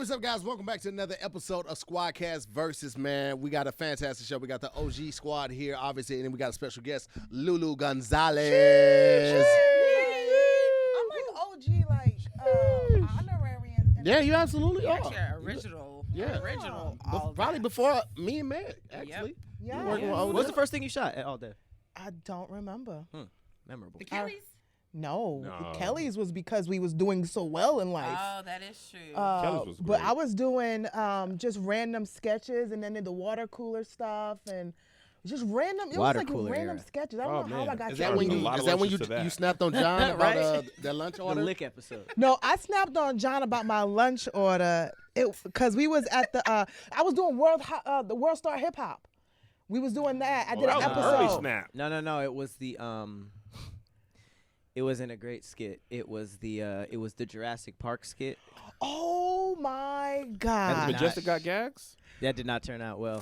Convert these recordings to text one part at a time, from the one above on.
What is up, guys? Welcome back to another episode of SquADcast Versus, man. We got a fantastic show. We got the OG squad here, obviously, and then we got a special guest, Lou Gonzalez. I'm like OG, honorarian. Yeah, you absolutely are. Actually, original. Yeah. Original. Probably before me and Meg, actually. Yeah. You working with older? What's the first thing you shot all day? I don't remember. Memorable. The Kellys? No. No. Kelly's was because we was doing so well in life. Oh, that is true. Kelly's was But great. I was doing just random sketches and then did the water cooler stuff and just random. It Water was like cooler random era. sketches. I Oh, don't know how man. I got Is There that was when a you? lot Is of that when lunches to that. you snapped on John about Right? that lunch The order? lick episode. No, I snapped on John about my lunch order. Because we was at the I was doing the World Star Hip Hop. We was doing that. I did that an was an early episode. snap. No. It was the It wasn't a great skit. It was the Jurassic Park skit. Oh my Has God. Majestic got gags? That did not turn out well.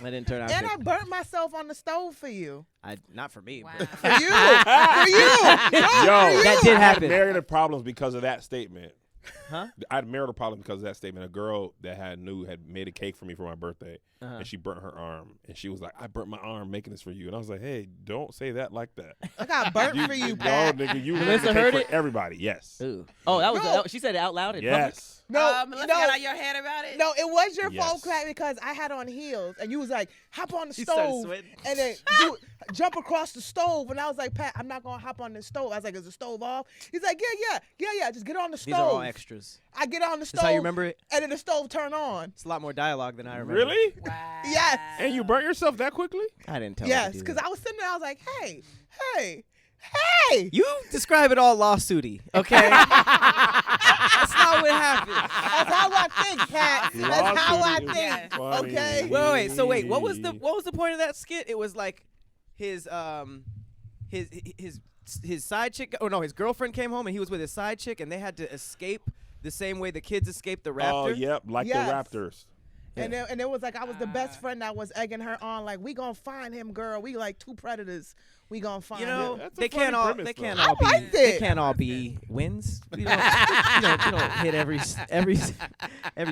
That didn't turn out And good. I burnt myself on the stove for you. Not for me. Wow. But For you. For you. Yo, that did I had happen. marital problems because of that statement. Huh? I had marital problems because of that statement. A girl that had made a cake for me for my birthday, and she burnt her arm. And she was like, I burnt my arm making this for you. And I was like, hey, don't say that like that. I got burnt for you, Pat. No, nigga, you Melissa made the cake heard for it? everybody. Yes. Ooh. Oh, that was No. she said it out loud in Yes. No, Melissa no, got out your head about it? no, it was your Yes. fault, Clay, because I had on heels, and you was like, hop on the She started stove, sweating. and then jump across the stove. And I was like, Pat, I'm not gonna hop on the stove. I was like, is the stove off? He's like, yeah, just get on the stove. These are all extras. I get on the stove. That's how you remember it? And then the stove turn on. It's a lot more dialogue than I remember. Really? Wow. Yes. And you burnt yourself that quickly? I didn't tell Yes, you. because I was sitting there, I was like, hey. You describe it all lawsuity, okay? That's not what happened. That's how I think, Pat. That's how I Lawsuit is think. funny. Okay. Wait. So wait, what was the point of that skit? It was like his side chick. Oh no, his girlfriend came home and he was with his side chick, and they had to escape the same way the kids escaped the raptor. Oh, yep, like Yes. the Raptors. And it was like I was the best friend that was egging her on, like, we gonna find him, girl. We like two predators. We gonna find You know, him. That's a they funny can't all premise, though. all be liked they it. can't all be wins. You don't hit every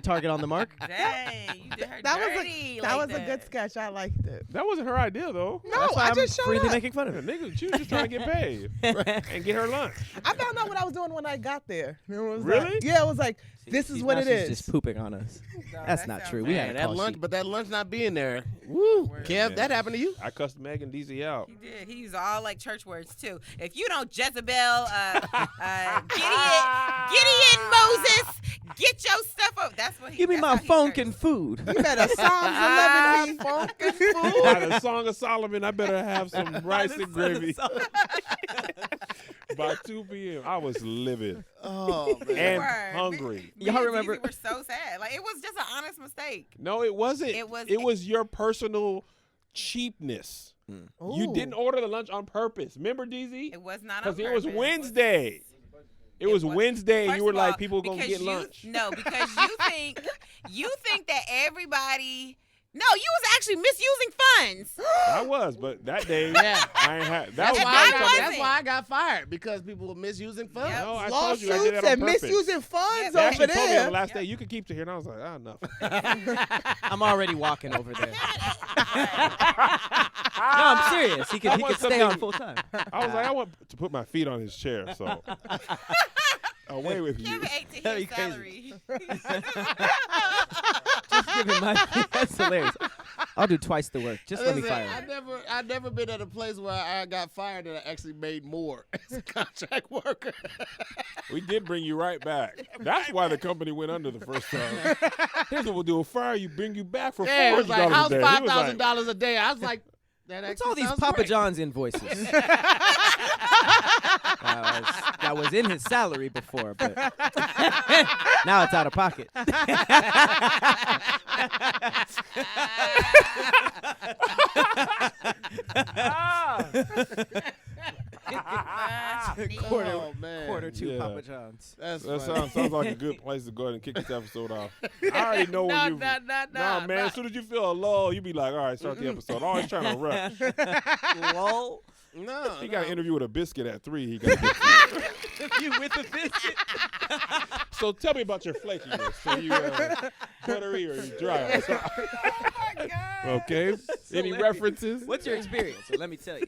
target on the mark. Dang, you did her That dirty was like a good sketch. I liked it. That wasn't her idea, though. No, That's why I I'm just showed freely up. making fun of Yeah, it. nigga, she was just trying to get paid and get her lunch. I found out what I was doing when I got there. It was Really? Like, yeah, it was like, this is what Now it she's is. just pooping on us. No, That's that not sounds true. We bad. had a That call lunch, sheet. but that lunch not being there. Woo, Word. Kev, that happened to you? I cussed Meg and DZ out. He did. He used all like church words too. If you don't Jezebel, Gideon Moses, get your stuff up. That's what he. Give me that's my how he funk cursed. and food. You better Psalms 11 me. By the Song of Solomon, I better have some rice and gravy by 2 p.m. I was livid Oh, man. and Word. hungry. Me Y'all and remember- Jeezy were so sad. Like it was just an honest mistake. No, it wasn't. It was- It was your personal cheapness. You Ooh. didn't order the lunch on purpose. Remember, DZ? It was not on Because it was purpose. Wednesday. It was Wednesday, and First you were of like, all, people gonna because get you- lunch. No, because you think that everybody. No, you was actually misusing funds. I was, but that day, Yeah. I ain't had. That That's was why, I not I got, something. that's why I got fired, because people were misusing funds. Yep. No, I told you I did Lawsuits that on and purpose. misusing funds They over actually told me on there. the last day, you can keep to here, and I was like, enough. I'm already walking over there. No, I'm serious. He could want stay on something- full time. I was like, I want to put my feet on his chair, so away with you. Kevin ate to That'd his be crazy. salary. Just give him my. That's hilarious. I'll do twice the work. Just let me Listen, fire him. I never been at a place where I got fired and I actually made more as a contract worker. We did bring you right back. That's why the company went under the first time. Here's what we'll do: we'll fire you, bring you back for Yeah, it was like, $400 how's a day. He was like, $5,000 a day? I was like, that What's actually all these sounds Papa great. John's invoices? that was in his salary before, but now it's out of pocket. quarter, Oh, man. quarter two Yeah. Papa John's. That's That funny. sounds like a good place to go ahead and kick this episode off. I already know when you. Nah, man. As soon as you feel a lull, you be like, all right, start the episode. Always trying to rush. Lol. No. He got an interview with a biscuit at 3. He got a You with the biscuit? So tell me about your flakiness. So you buttery or you dry? Oh my God. Okay. Any hilarious. references? What's your experience? So let me tell you.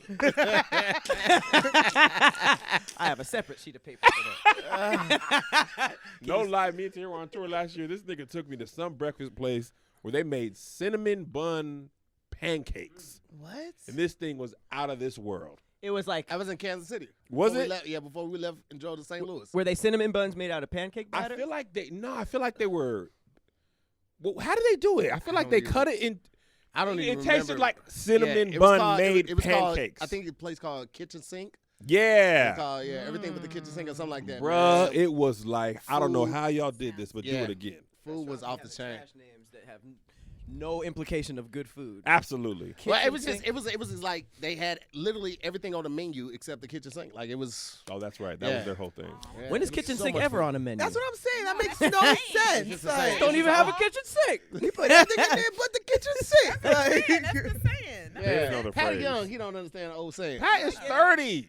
I have a separate sheet of paper for that. No lie, me and Terry were on tour last year. This nigga took me to some breakfast place where they made cinnamon bun pancakes. What? And this thing was out of this world. It was like, I was in Kansas City. Was Before it? we left, yeah, before we left and drove to St. Louis. were they cinnamon buns made out of pancake I batter? feel like they were. Well, how did they do it? I feel like they cut it in. I don't even It remember. tasted like cinnamon it was bun called- made it was called- pancakes. I think the place called Kitchen Sink. Yeah. It's called, everything with the kitchen sink or something like that. Bruh, man. it was like, I don't know Food. how y'all did this, but do Yeah. it again. Food was off the chain. Trash names that have no implication of good food. Absolutely. Well, it Kitchen was just sink? it was just like they had literally everything on the menu except the kitchen sink. Like it was. Oh, that's right. That Yeah. was their whole thing. Yeah, When it is was kitchen so sink much ever food. on a menu? That's what I'm saying. That makes that's no the sense. It's the Like, same. Don't even have a kitchen sink. you put everything in there but the kitchen sink. Like, That's the saying. There's another Pat phrase. Young, he don't understand the old saying. Pat is 30.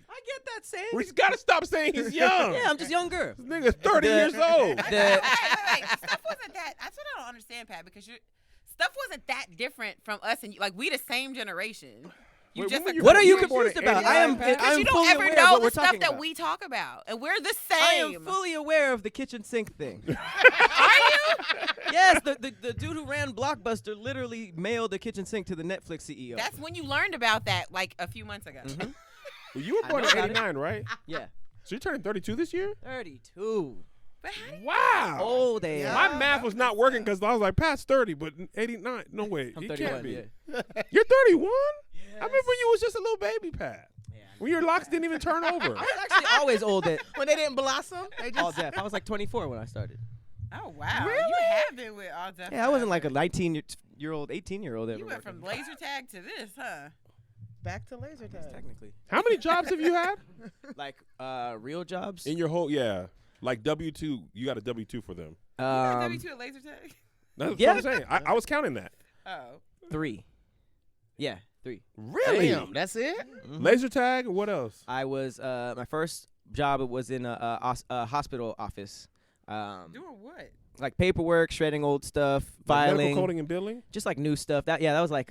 I get that saying. We got to stop saying he's young. Yeah, I'm just younger. This nigga's 30 years old. The- Wait. Stuff wasn't that. That's what I don't understand, Pat, because stuff wasn't that different from us and you. Like we the same generation. You Wait, just when were you What are you born in confused about? 89, I am. Pat? because I'm you fully don't ever aware of know what the we're stuff talking that about. we talk about, and we're the I same. am fully aware of the kitchen sink thing. Are you? Yes, the dude who ran Blockbuster literally mailed the kitchen sink to the Netflix CEO. That's when you learned about that, like a few months ago. Well, you were born know in about it. 89, right? Yeah, So you're turning 32 this year? 32. But how do you? Wow. Old age. Yeah. My math was not working because I was like, Pat's 30, but 89. No way. I'm He 31. can't be. Yeah. You're 31? I remember when you was just a little baby, Pat. When your locks didn't even turn over. I was actually always old at when they didn't blossom, they all just. deaf. I was like 24 when I started. Oh wow, Really? you have been with all deaf. Yeah, I wasn't like a 19-year-old, 18-year-old ever. You went from working. laser tag to this, huh? Back to laser tag. Technically, How many jobs have you had? like real jobs. In your whole, like W-2, you got a W-2 for them. W2 at laser tag. That's Yeah. what I'm saying. I was counting that. Oh, 3. Yeah, 3. Really? Damn, that's it. Laser tag? What else? I was my first job was in a hospital office. doing what? Like paperwork, shredding old stuff, Like medical filing, coding and billing? just like new stuff. That was like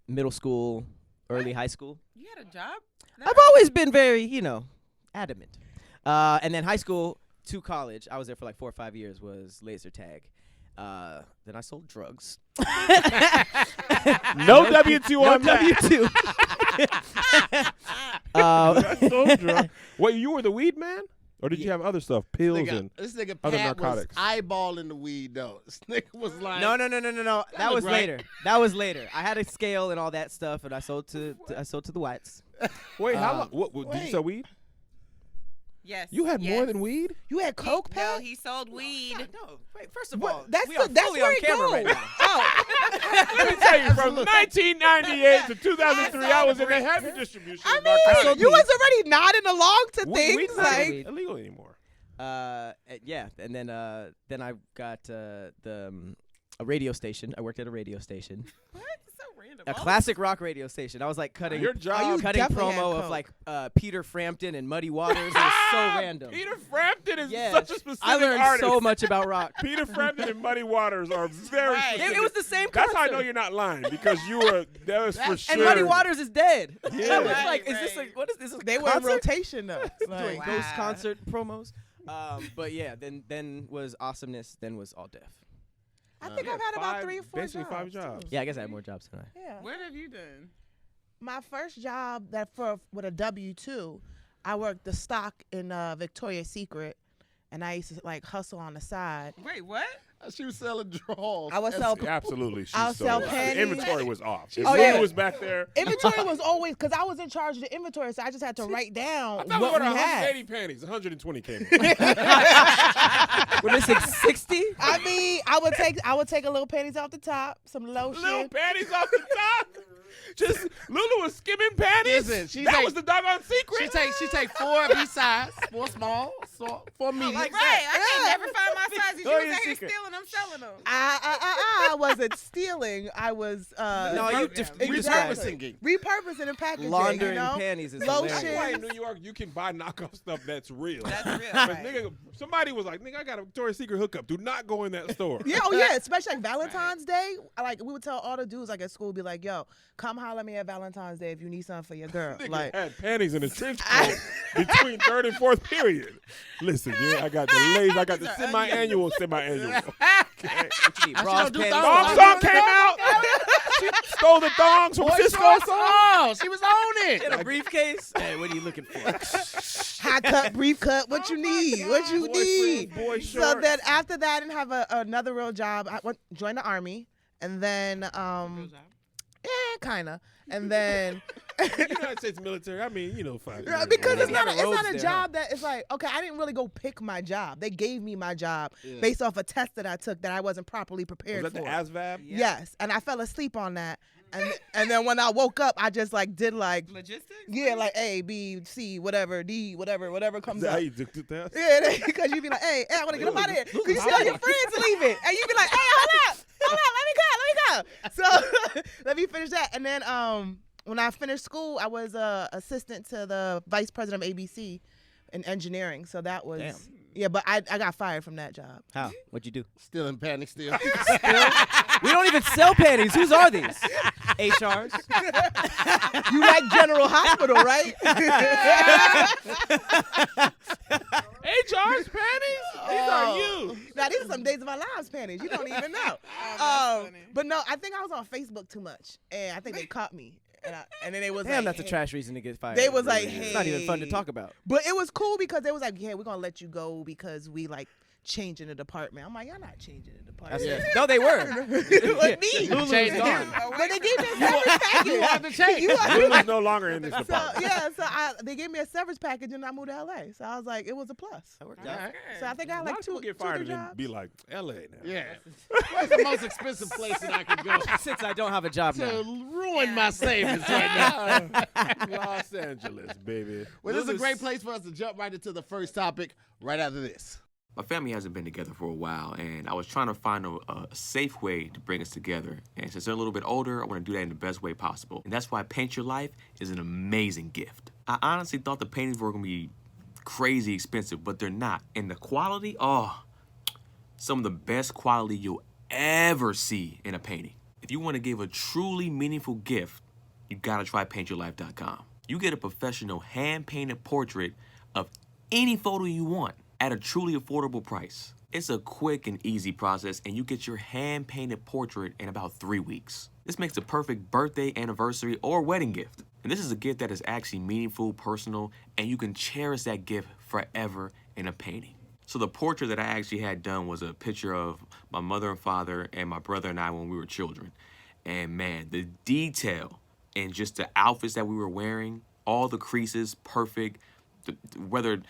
middle school, early high school. You had a job? I've always been very, adamant. And then high school to college, I was there for like 4 or 5 years, was laser tag. Then I sold drugs. No W-2 No on that. W2. So drunk. Wait, you were the weed man? Or did you have other stuff? Pills and This nigga other Pat was narcotics. eyeballing the weed though. This nigga was like, No. That was look right. later. That was later. I had a scale and all that stuff, and I sold to the whites. Wait, how long? What did you wait. sell weed? Yes. You had more yes. than weed? You had coke, No, Pat? he sold weed. No, wait. First of What? all, That's we the- are that's fully where on it camera goes. right now. Let me tell you, from 1998 to 2003, I was in the heavy distribution. I of narcotics. mean, you was already nodding along to things. Weed's not Like, illegal anymore. Yeah, and then I got a radio station. I worked at a radio station, What? It's so random. a All classic rock radio station. I was like cutting Your job. cutting definitely had promo of coke. like Peter Frampton and Muddy Waters. It was so random. Peter Frampton is Yeah, such a specific I learned artist. so much about rock. Peter Frampton and Muddy Waters are very Right. specific. It was the same. That's how I concert. know you're not lying because you were. That was for sure. And Muddy Waters is dead. Yeah. I was Right, like, is this right. like what is this? A they were in concert? rotation though. Like, Doing Wow. ghost concert promos. But yeah, then was awesomeness. Then was all deaf. I think Yeah, I've had about five- 3 or 4 basically jobs. 5 jobs. too. Yeah, I guess I had more jobs than I. Yeah. What have you done? My first job with a W-2, I worked the stock in Victoria's Secret, and I used to like hustle on the side. Wait, what? she was selling drawers. I would sell. Absolutely, she I'll stole sell it. The panties. inventory was off. If Oh, Luna yeah. was back there. Inventory was always because I was in charge of the inventory, so I just had to write down I thought what we we were had. 180 panties. 120 came in. We're missing 60. I mean, I would take a little panties off the top, some lotion. Little panties off the top. Just Lulu was skimming panties. Listen, that was the doggone secret. She take 4 of each size, 4 small, 4 medium. Right, I can't never find my sizes. You Oh, was your out here secret. stealing them, selling them. I wasn't stealing. I was No, you Exactly. described repurposing. repurposing and packaging. laundering you know? panties is Lotion. hilarious. Why in New York you can buy knockoff stuff that's real. That's real. But Right. nigga, somebody was like, nigga, I got a Victoria's Secret hookup. Do not go in that store. Yeah, oh yeah, especially like Valentine's Day. Like we would tell all the dudes like at school, be like, "Yo, come holler at me at Valentine's Day if you need something for your girl." Nigga Like, had panties in a trench coat between third and fourth period. Listen, yeah, I got the ladies. I got the semi-annual. What you need, I bras, should do panties? thongs. Thong song came out. She stole the thongs from Boy, Cisco. she was on In a it. briefcase? Hey, what are you looking for? high cut, brief cut. What you need? What you Boy need? shorts, boy So shorts. then after that, I didn't have another real job. I joined the army, and then kinda, and then. United States military. I mean, 5 years. Because it's Yeah, not the roads a there, job that it's like, okay, I didn't really go pick my job. They gave me my job based off a test that I took that I wasn't properly prepared Was that for. the ASVAB? Yes, and I fell asleep on that. And then when I woke up, I just like did like Logistics? like A, B, C, whatever, D, whatever comes Is that up. how you took the test? Yeah, because you'd be like, hey, I want to get up out of here. Because you see all your friends leaving. And you'd be like, hey, hold up, let me go. So let me finish that. And then when I finished school, I was assistant to the vice president of ABC in engineering. So that was, Damn. yeah, but I got fired from that job. How? What'd you do? Still in panic. Still. We don't even sell panties. Whose are these? HRs? You like General Hospital, right? HR's panties? These are you. Now, these are some Days of Our Lives panties. You don't even know. But no, I think I was on Facebook too much. And I think they caught me. And then they was Damn, like, that's a trash reason to get fired. They was like, It's not even fun to hey. talk about. But it was cool because they was like, yeah, we're going to let you go because we like changing the department. I'm like, y'all not changing the department. No, they were. With me. Lulu's Changed gone. But they gave me a severance package. You have to change. Lulu's no longer in this So department. yeah, they gave me a severance package and I moved to LA. So I was like, it was a plus. That worked All out. right. So I think I A had lot like of people two get fired and then jobs. be like, LA now. Yeah. Where's the most expensive place that I could go Since I don't have a job to now. ruin my savings right now? Los Angeles, baby. Well, this is a great place for us to jump right into the first topic right after this. My family hasn't been together for a while, and I was trying to find a safe way to bring us together. And since they're a little bit older, I want to do that in the best way possible. And that's why Paint Your Life is an amazing gift. I honestly thought the paintings were going to be crazy expensive, but they're not. And the quality, some of the best quality you'll ever see in a painting. If you want to give a truly meaningful gift, you got to try PaintYourLife.com. You get a professional hand-painted portrait of any photo you want at a truly affordable price. It's a quick and easy process, and you get your hand-painted portrait in about 3 weeks. This makes a perfect birthday, anniversary, or wedding gift. And this is a gift that is actually meaningful, personal, and you can cherish that gift forever in a painting. So the portrait that I actually had done was a picture of my mother and father and my brother and I when we were children. And man, the detail and just the outfits that we were wearing, all the creases, perfect, whether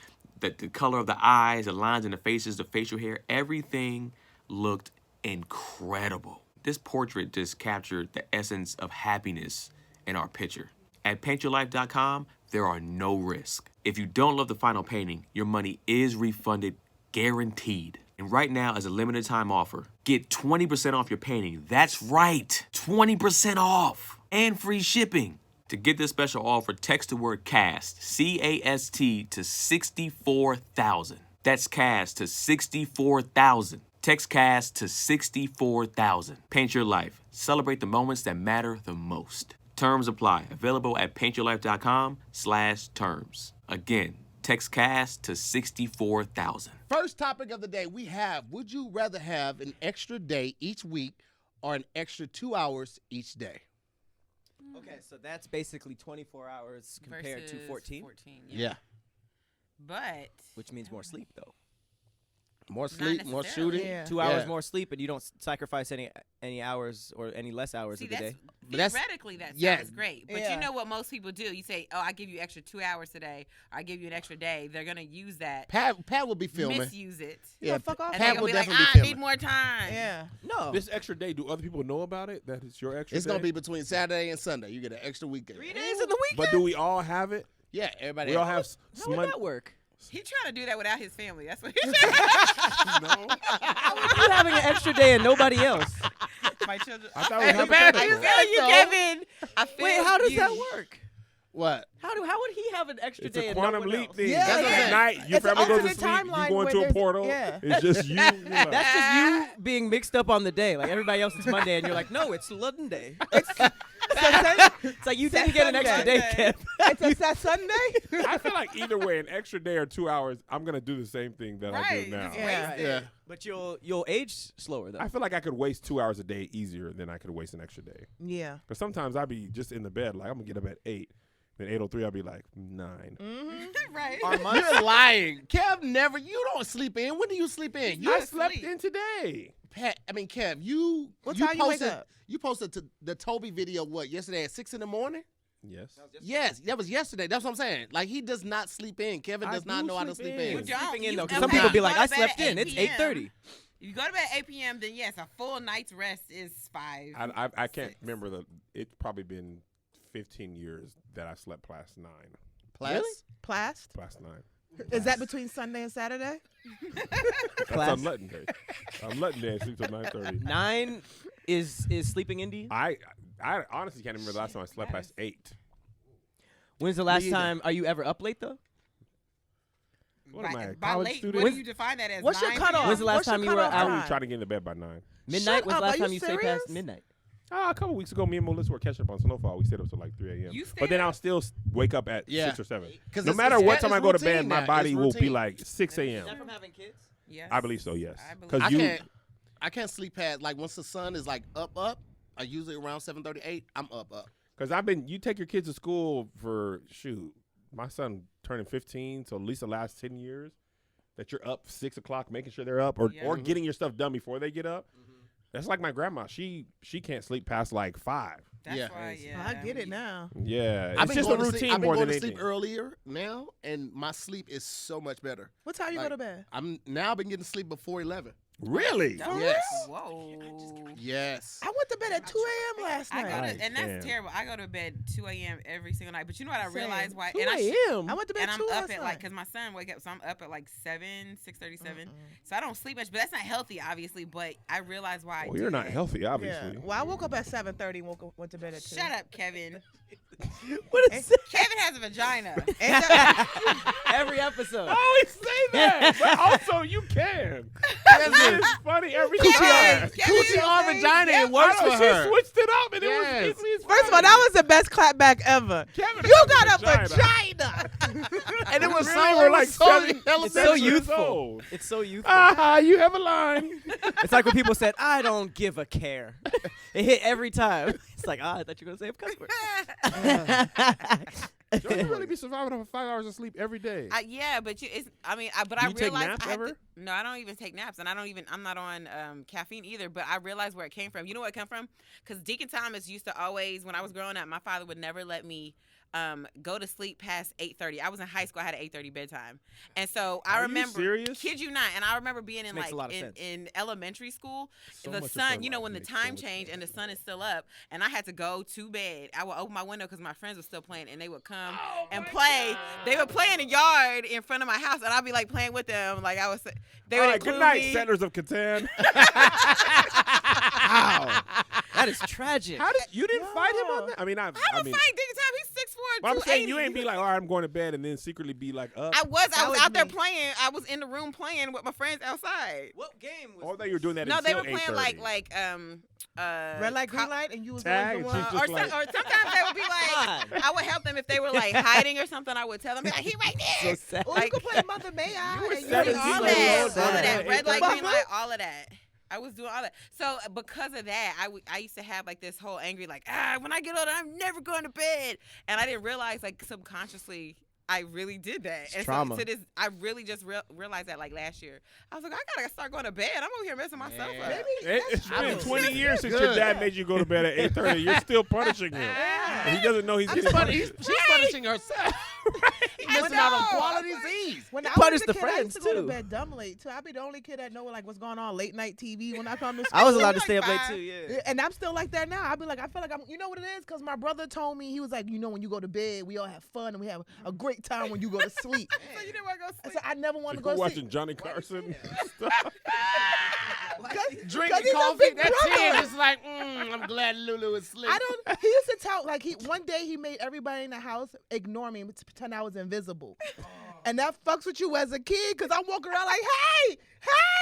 the color of the eyes, the lines in the faces, the facial hair, everything looked incredible. This portrait just captured the essence of happiness in our picture. At PaintYourLife.com, there are no risks. If you don't love the final painting, your money is refunded, guaranteed. And right now, as a limited time offer, get 20% off your painting. That's right, 20% off and free shipping. To get this special offer, text the word CAST, C-A-S-T, to 64,000. That's CAST to 64,000. Text CAST to 64,000. Paint Your Life. Celebrate the moments that matter the most. Terms apply. Available at paintyourlife.com/terms. Again, text CAST to 64,000. First topic of the day we have, would you rather have an extra day each week or an extra 2 hours each day? Okay, so that's basically 24 hours compared to Versus 14, Yeah. But which means more sleep, though. More sleep, more necessarily. shooting. Yeah. 2 hours Yeah. more sleep, and you don't sacrifice any hours or any less hours See, of the day. that's- theoretically that yeah. sounds great. But Yeah. you know what most people do? You say, "Oh, I give you extra 2 hours today, or I give you an extra day." They're gonna use that, Pat will be filming. misuse it, Yeah, fuck off. and Pat they're gonna will be like, definitely be "I need filming. more time." Yeah. No, This extra day, do other people know about it? That it's your extra It's day? gonna be between Saturday and Sunday. You get an extra weekend. 3 days in the weekend. But do we all have it? Yeah, everybody. We all have How would that work? He trying to do that without his family. That's what he's saying. No. You having an extra day and nobody else? My children. I thought we I had feel that you, though. Kevin. I feel Wait, how does you. that work? What? How would he have an extra It's day a and quantum no one leap else? thing. Yeah, That's yeah. at night. Your It's an family goes to alternate sleep. timeline You go where into a there's- portal. yeah. It's just you. You're like, That's just you being mixed up on the day. Like everybody else, it's Monday, and you're like, no, it's London Day. It's like you didn't get an extra day, Sunday. Kev. It's a Sunday. I feel like either way, an extra day or 2 hours, I'm gonna do the same thing that I Right. do now. Just Yeah. waste Yeah. it. But you'll age slower though. I feel like I could waste 2 hours a day easier than I could waste an extra day. Yeah. Because sometimes I'd be just in the bed, like I'm gonna get up at 8, then 8:03, I'll be like 9. Right. You're lying. Kev never. You don't sleep in. When do you sleep in? You I not slept asleep. in today. Pat. I mean, Kev. You. What you time you wake posted. up? You posted to the Toby video. What yesterday at 6 a.m? Yes. Yes, that was yesterday. That's what I'm saying. Like he does not sleep in. Kevin I does not do know how to sleep sleep in. in. Well, John, Sleeping in you- though, 'cause okay, some people be you like, go I to bed slept at in. It's 8 p.m. 8:30. You go to bed at 8 p.m., then yes, a full night's rest is 5. I can't 6. remember it's probably been 15 years that I slept past 9. Plus, Plast. Past 9. Is that between Sunday and Saturday? That's Class. on Lutton Day. On Lutton Day, I sleep till 9:30. 9 is sleeping in to you? I honestly can't remember the last time I slept past 8. When's the last either. time? Are you ever up late though? What am I, a by college late, student? what do you define that as? What's your 9 cutoff? p.m.? When's the last What's your time you were cutoff I out? time? was trying to get into bed by 9. Midnight Shut was the up, last are time you you stayed past serious? midnight. A couple weeks ago, me and Melissa were catching up on Snowfall. We stayed up till like 3 a.m. You stayed But then up? I'll still wake up at Yeah. 6 or 7. 'Cause No it's- matter it's- what it's time I go to bed, routine my now. body It's will be routine. like 6 a.m. from having kids? Yes. I believe so, yes. I believe Because so. I can't sleep past like once the sun is like up. I usually around 7:38. I'm up. Because you take your kids to school for, my son turning 15, so at least the last 10 years that you're up 6 o'clock making sure they're up or Yeah. getting your stuff done before they get up. That's like my grandma. She can't sleep past like 5. That's Yeah. why, yeah. I get it now. Yeah. I've It's been just a going to routine sleep, I've been more going than to sleep anything. earlier now, and my sleep is so much better. What time you go Like, to bed? I'm now been getting to sleep before 11. Really? Oh, Yes. Whoa. Yes. I went to bed at 2 a.m. last I night. go Nice, to, and that's damn. terrible. I go to bed 2 a.m. every single night. But you know what I Same. realized why? 2 And a.m. I went to bed and I'm 2 up last at night. like, because my son wake up, so I'm up at like 6:37. So I don't sleep much, but that's not healthy, obviously. But I realize why. Well, you're not healthy, Yeah. obviously. Well, I woke up at 7:30 and went to bed at 2. Shut up, Kevin. What is that? Kevin has a vagina. Ain't that- Every episode. I always say that, but also you can. It's funny every time. Coochie or vagina, it works I know, for her. She switched it up, and Yes. it was First of all, that was the best clapback ever. Kevin You has got a vagina. vagina. And it was Really? so, We're it was like so 7 It's so elementary. youthful. old. It's so youthful. You have a line. It's like when people said, I don't give a care. It hit every time. It's like, I thought you were going to say a cuss word. Don't you really be surviving off of 5 hours of sleep every day? Yeah, but but Do I you take realized naps I had ever? to, no, I don't even take naps, and I'm not on caffeine either. But I realized where it came from. You know where it came from? Because Deacon Thomas used to always, when I was growing up, my father would never let me go to sleep past 8:30. I was in high school. I had an 8:30 bedtime, and so I Are you remember. serious? Kid you not? And I remember being in Makes a lot of like sense. in elementary school. So The much of sun, her you know, life when the makes so time much changed sense. and the sun is still up, and I had to go to bed. I would open my window because my friends were still playing, and they would come and play. They would play in the yard in front of my house, and I'd be like playing with them. Like I was, they would All right, include good night, me. Settlers of Catan. Wow. That is tragic. How did you didn't fight him on that? I mean, I I would mean, fight Deacon Thomas. He's 6'4", but I'm saying you 280. ain't be like, all right, I'm going to bed, and then secretly be like up. I was was out there me. playing. I was in the room playing with my friends outside. What game was Or that you were doing that No, they until were playing 8:30. like Red light, green light, and you was Tag, always the and one. she's or, just like- or sometimes they would be like, God. I would help them if they were like hiding or something. I would tell them, be like, he right there. so sad? Or Like- you could play Mother May I. were and you All 17 was that, years alone. old, all of bro. that, red light, Mama? green light, all of that. I was doing all that. So because of that, I used to have like this whole angry like, when I get older, I'm never going to bed. And I didn't realize like subconsciously I really did that. And trauma. so to this, I really just realized that like last year. I was like, I gotta start going to bed. I'm over here messing myself up. It's been 20 years since good. your dad made you go to bed at 8:30. You're still punishing him. And he doesn't know he's getting punished. She's punishing herself. Missing out on quality Z's. When I punish was a the kid, I used friends, to go to too. bed dumb late too. I'd be the only kid that know like what's going on late night TV when I come to school. I was allowed to Like stay up late five. too. Yeah. And I'm still like that now. I'd be like, I feel like I'm, you know what it is? Because my brother told me, he was like, you know, when you go to bed, we all have fun and we have a great time when you go to sleep. So you didn't want to go sleep. So I never want to You go to watching sleep. Johnny Carson? Drinking he's a coffee. big That's brother. it. It's like, I'm glad Lulu is asleep. I don't. He used to tell like one day he made everybody in the house ignore me to pretend I was invisible, and that fucks with you as a kid because I'm walking around like,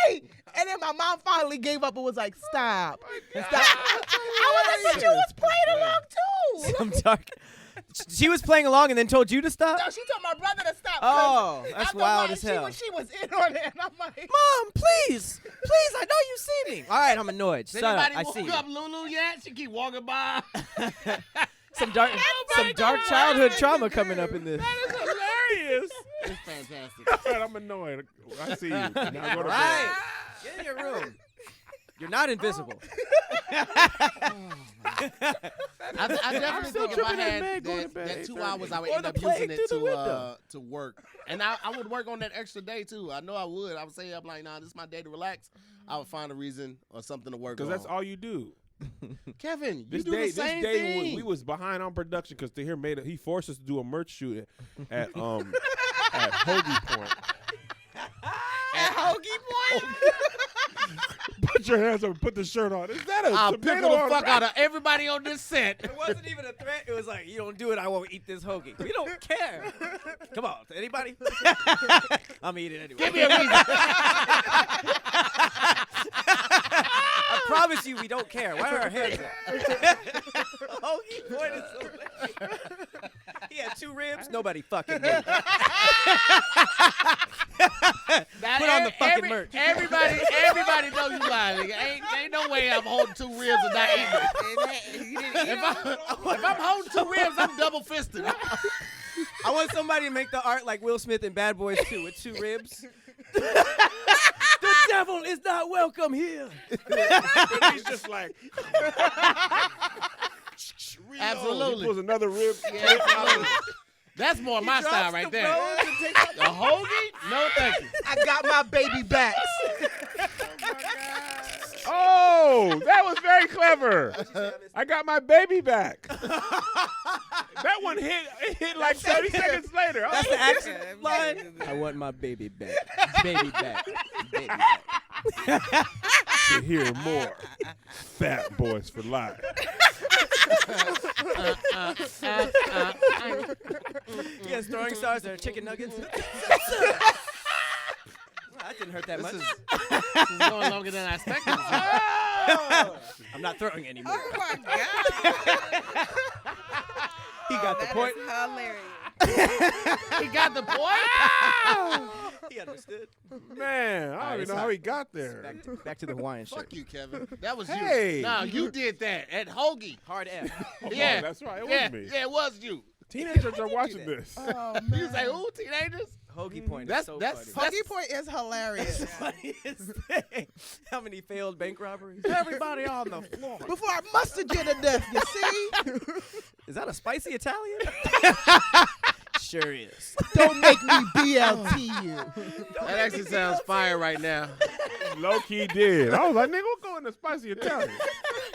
hey, and then my mom finally gave up and was like, stop. I was like, but you was playing along too. Some dark. She was playing along and then told you to stop. No, she told my brother to stop. 'cause Oh, that's after a wild while, as hell. She was in on it, and I'm like, Mom, please, I know you see me. All right, I'm annoyed. Has Shut up. anybody I see woke you. up Lulu yet? She keep walking by. Some dark childhood trauma coming up in this. That is hilarious. It's fantastic. All right, I'm annoyed. I see you. Now go to All bed. right, get in your room. You're not invisible. I definitely still think if I tripping at had bed, going to bed that 2 8:30. hours, I would Or end the up plague using it through the window. to work. And I would work on that extra day, too. I know I would. I would say, I'm like, nah, this is my day to relax. I would find a reason or something to work on. Because that's all you do. Kevin, you This do day, the same this day thing. we was behind on production because Tahir he forced us to do a merch shoot at Hoagie Point. At Hoagie Point? Put your hands up and put the shirt on. Is that a I'll tomato pickle the on fuck rice? out of everybody on this set. It wasn't even a threat. It was like, you don't do it, I won't eat this hoagie. We don't care. Come on, anybody? I'm eating anyway. Give me a reason. I promise you, we don't care. Why are our hands up? Hoagie Point is so lame. He had 2 ribs. Nobody fucking knew. Put on the fucking merch. Everybody know you lying. Nigga. Ain't no way I'm holding 2 ribs and not eating it. You didn't eat If I'm holding 2 ribs, I'm double fisted. I want somebody to make the art like Will Smith in Bad Boys 2 with 2 ribs. The devil is not welcome here. And he's just like, Absolutely. He pulls another rib. Yeah, absolutely. That's more my style right there. A hoagie? No, thank you. I got my baby backs. Oh, that was very clever. I got my baby back. That one hit like 30 seconds later. That's the action Yeah, line. yeah. I want my baby back. Baby back. Baby back. To hear more, Fat Boys for Life. You guys throwing stars that are chicken nuggets? That didn't hurt that much. This is going longer than I expected. I'm not throwing anymore. Oh my God. He got the That point. is hilarious. He got the point. He understood. Man, I don't even it's know how not- he got there. Back to the Hawaiian shirt. Fuck you, Kevin. That was Hey. you. No, you did that at Hoagie. Hard F. Yeah, that's right. It yeah, was me. yeah, it was you. Teenagers are watching this. Oh, You say, "Ooh, teenagers." Hoagie point That's- is so that's- funny. Hoagie Point is hilarious. Funniest thing. How many failed bank robberies? Everybody on the floor. Before I mustard you to death, you see? Is that a spicy Italian? Sure is. Don't make me BLT you. That actually sounds fire right now. Low key did. I was like, nigga, we'll go in the spicy Italian.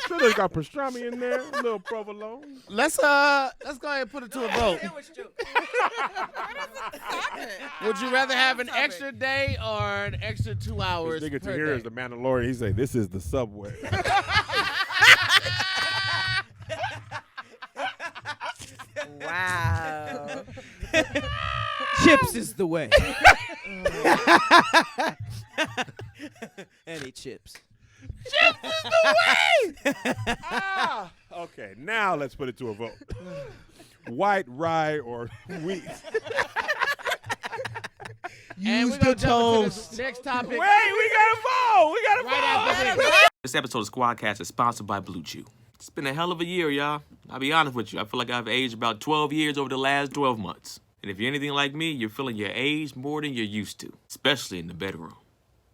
Sure, they got pastrami in there, a little provolone. Let's go ahead and put it to a vote. Sandwich joke. Stop it. Would you rather have an Stop it. extra day or an extra 2 hours? This nigga per to here day? is the Mandalorian. He say, this is the subway. Wow. Chips is the way. Any chips. Okay, now let's put it to a vote. White, rye, or wheat? And Use we're gonna the jump into toast. this next topic. Wait, we gotta vote. We gotta Right vote. after this. This episode of SquADcast is sponsored by Blue Chew. It's been a hell of a year, y'all. I'll be honest with you. I feel like I've aged about 12 years over the last 12 months. And if you're anything like me, you're feeling your age more than you're used to, especially in the bedroom.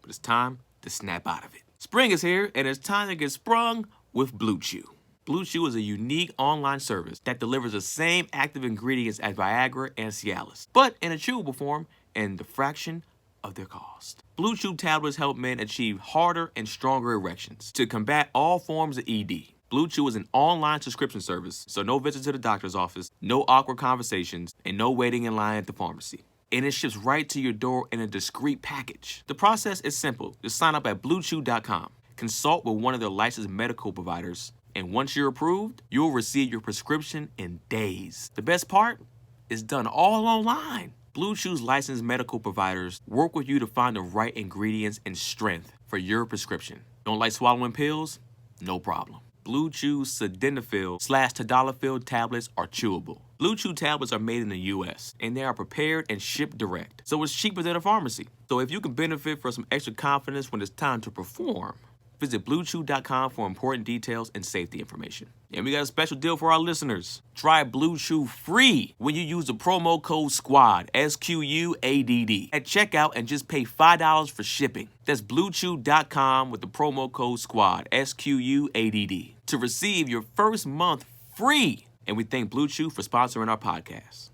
But it's time to snap out of it. Spring is here, and it's time to get sprung with Blue Chew. Blue Chew is a unique online service that delivers the same active ingredients as Viagra and Cialis, but in a chewable form and the fraction of their cost. Blue Chew tablets help men achieve harder and stronger erections to combat all forms of ED. Blue Chew is an online subscription service, so no visits to the doctor's office, no awkward conversations, and no waiting in line at the pharmacy. And it ships right to your door in a discreet package. The process is simple. Just sign up at BlueChew.com, consult with one of their licensed medical providers, and once you're approved, you'll receive your prescription in days. The best part? It's done all online. Blue Chew's licensed medical providers work with you to find the right ingredients and strength for your prescription. Don't like swallowing pills? No problem. Blue Chew's sildenafil/tadalafil tablets are chewable. Blue Chew tablets are made in the U.S., and they are prepared and shipped direct, so it's cheaper than a pharmacy. So if you can benefit from some extra confidence when it's time to perform, visit BlueChew.com for important details and safety information. And we got a special deal for our listeners. Try Blue Chew free when you use the promo code SQUADD, SQUADD, at checkout and just pay $5 for shipping. That's BlueChew.com with the promo code SQUADD, SQUADD, to receive your first month free. And we thank Blue Chew for sponsoring our podcast.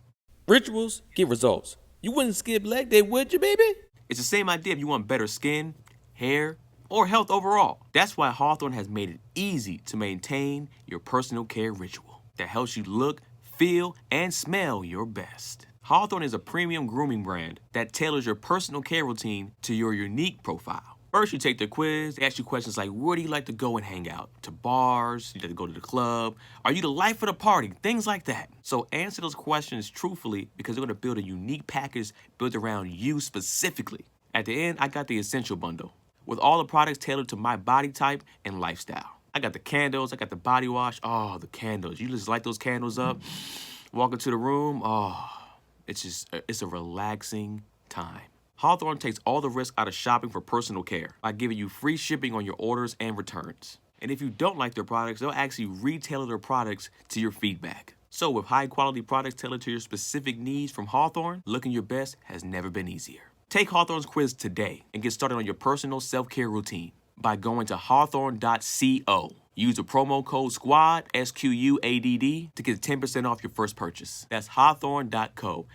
Rituals get results. You wouldn't skip leg day, would you, baby? It's the same idea if you want better skin, hair, or health overall. That's why Hawthorne has made it easy to maintain your personal care ritual that helps you look, feel, and smell your best. Hawthorne is a premium grooming brand that tailors your personal care routine to your unique profile. First, you take the quiz. They ask you questions like, where do you like to go and hang out? To bars? You like to go to the club? Are you the life of the party? Things like that. So answer those questions truthfully because they're going to build a unique package built around you specifically. At the end, I got the Essential Bundle, with all the products tailored to my body type and lifestyle. I got the candles, I got the body wash. Oh, the candles. You just light those candles up, walk into the room. Oh, it's a relaxing time. Hawthorne takes all the risk out of shopping for personal care by giving you free shipping on your orders and returns. And if you don't like their products, they'll actually retailer their products to your feedback. So with high quality products tailored to your specific needs from Hawthorne, looking your best has never been easier. Take Hawthorne's quiz today and get started on your personal self-care routine by going to hawthorne.co. Use the promo code SQUADD, SQUADD, to get 10% off your first purchase. That's hawthorne.co,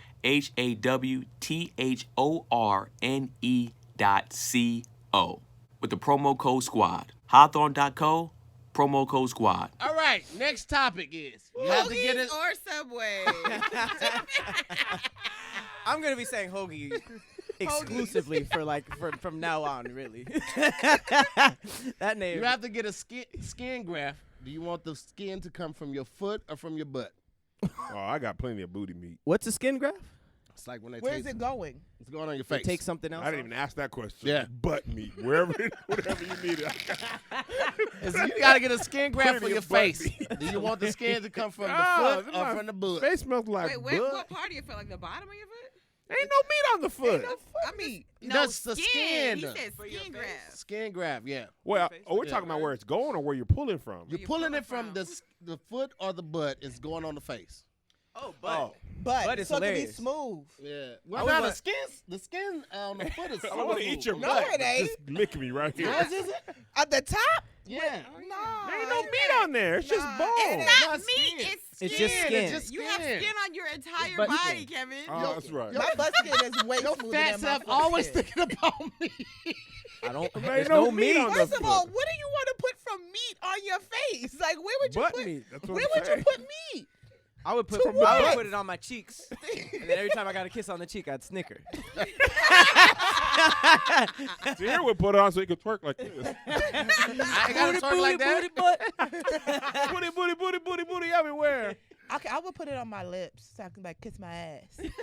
HAWTHORNE.CO, with the promo code SQUADD. Hawthorne.co, promo code SQUADD. All right, next topic is you have to get it. or Subway. I'm gonna be saying hoagie exclusively from now on, really. That name. You have to get a skin graft. Do you want the skin to come from your foot or from your butt? Oh, I got plenty of booty meat. What's a skin graft? It's like when they Where's it going? It's going on your They face. take something else. I didn't even ask that question. Yeah. Butt meat, whatever you need it. You gotta get a skin graft for Plenty your of butt face. meat. Do you want the skin to come from the Ah, foot or from the butt? Face smells like Wait, butt. what part do you feel like the bottom of your foot? Ain't no meat on the foot. I mean, That's the skin. He said skin graft. Skin graft, yeah. Well, we're Yeah. talking about where it's going or where you're pulling from. You're pulling it from the foot or the butt. It's going on the face. Oh, but But it's so it can be hilarious. smooth. Yeah. Well, was now like- the skin on the foot is. I want to eat your No, butt. it ain't. Just lick me right here. Yours is it? At the top? Yeah. No. There ain't no meat on there. It's just bone. It's not not meat. skin. It's skin. It's just skin. It's just You have skin. skin on your entire butt body, skin. Kevin. Oh, that's right. My butt skin is way Your smoother fat than my self foot always skin. thinking about me. I don't. There There's ain't no no meat meat. on First the of all, foot. what do you want to put from meat on your face? Like, where would you Butt put meat. That's what Where I'm would saying. you put meat? I would put To I what? would put it on my cheeks, and then every time I got a kiss on the cheek, I'd snicker. Here we put it on so you can twerk like this. I ain't got to talk like that. Booty, booty, booty, booty, booty everywhere. Okay, I would put it on my lips so I can like kiss my ass. Really?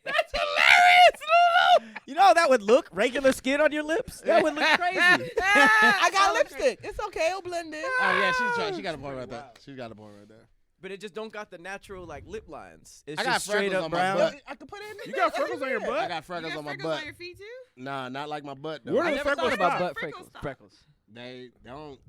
That's hilarious, Lulu. You know how that would look? Regular skin on your lips? That would look crazy. I got lipstick. It's okay. It'll blend in. Oh yeah, she's trying. She got a point right there. She got a point right there. But it just don't got the natural like lip lines. It's I got just straight freckles up on my brown. butt. I could put it in. You got freckles on your I butt? got You freckles got on my freckles butt. on your feet too? Nah, not like my butt though. Where I do never freckles thought about stop? butt Freckles freckles. stop. Freckles. They don't.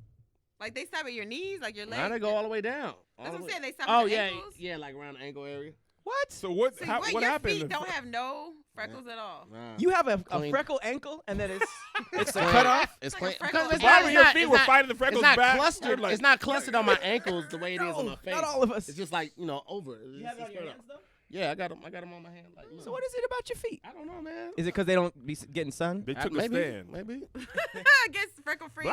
Like they stop at your knees, like your legs. Now they go all the way down. That's what I'm All the saying. way- They stop Oh at your yeah, ankles. yeah, like around the ankle area. What? So what? So What your happened? feet don't have no freckles at all. Nah. You have a Clean. freckle ankle, and then it's a clean. cutoff. It's It's clean. like a freckle. Because Why it's were not- your it's feet not- were it's fighting the not- freckles It's not back? clustered. You're like- It's not clustered on my ankles the way it is on No, my face. not all of us. It's just like over. It's You have it on just your spread hands out. though. Yeah, I got them on my hand. Like, So what is it about your feet? I don't know, man. Is it because they don't be getting sun? They took a maybe, stand. maybe. I guess freckle free.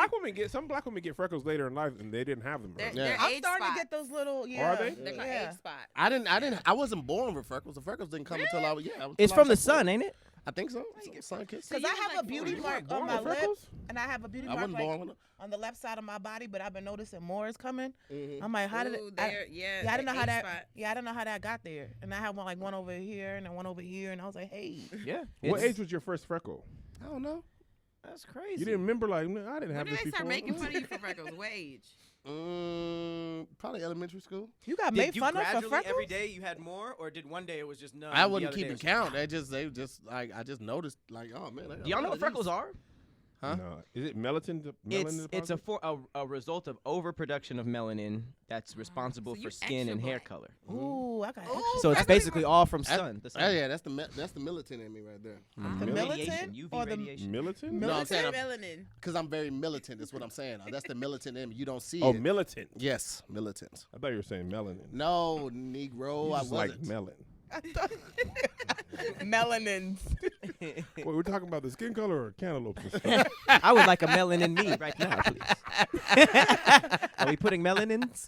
Some black women get freckles later in life, and they didn't have them. They're, early. Yeah. they're I'm age starting spots. to get those little. Yeah. Are they? They're called Yeah. age spots. I wasn't born with freckles. The freckles didn't come until I was until It's I from the was like sun, ain't it? I think so. Sun kiss. Because you I was have like a beauty four. You mark weren't born on my with lip, freckles? and I have a beauty I mark wasn't born like with them. on the left side of my body, but I've been noticing more is coming. Mhm. I'm like, how did Ooh, it? they're- yeah, I didn't know they're how age that. spot. Yeah, I didn't know how that got there, and I had one over here and then one over here, and I was like, hey. Yeah. What age was your first freckle? I don't know. That's crazy. You didn't remember? Like, "Man, I didn't When have did this they start before." making fun of you for freckles? What age? Probably elementary school. You got Did made you fun of for gradually freckles? every day you had more, or did one day it was just none? I the wasn't other day keeping was- count. They just like I just noticed like, oh man. I got Do y'all know a lot what of freckles these. are? Huh? No. Is it melanin? It's a result of overproduction of melanin that's responsible So for you skin and extra hair black. color. Ooh, I got Ooh, extra. So it's freckles basically all from sun. The Oh sun. yeah, that's the militant in me right there. The Radiation, militant UV or the radiation. militant? No, I'm saying melanin. because I'm very militant. That's what I'm saying. That's the militant in me. You don't see Oh, it. militant. Yes, militant. I thought you were saying melanin. No, Negro, You I just like wasn't. melon. melanins. Wait, we're talking about the skin color or cantaloupe? and stuff? I would like a melanin me right now, please. Are we putting melanins?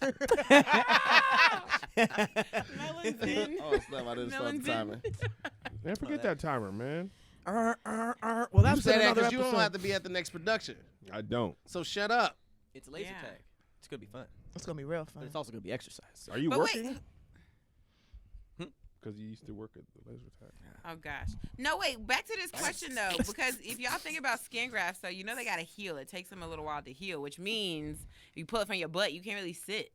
Melon's in. Oh, snap! I didn't start the Melon's timer. Man, forget that timer, man. Well, You that's say been that another because you don't episode. have to be at the next production. I don't. So shut up. It's laser Yeah. tag. It's gonna be fun, It's gonna be real but fun. it's also gonna be exercise. Are you But working? wait. Because you used to work at the laser tag. Oh gosh. No, wait. Back to this question though, because if y'all think about skin grafts, so you know they gotta heal. It takes them a little while to heal, which means if you pull it from your butt, you can't really sit.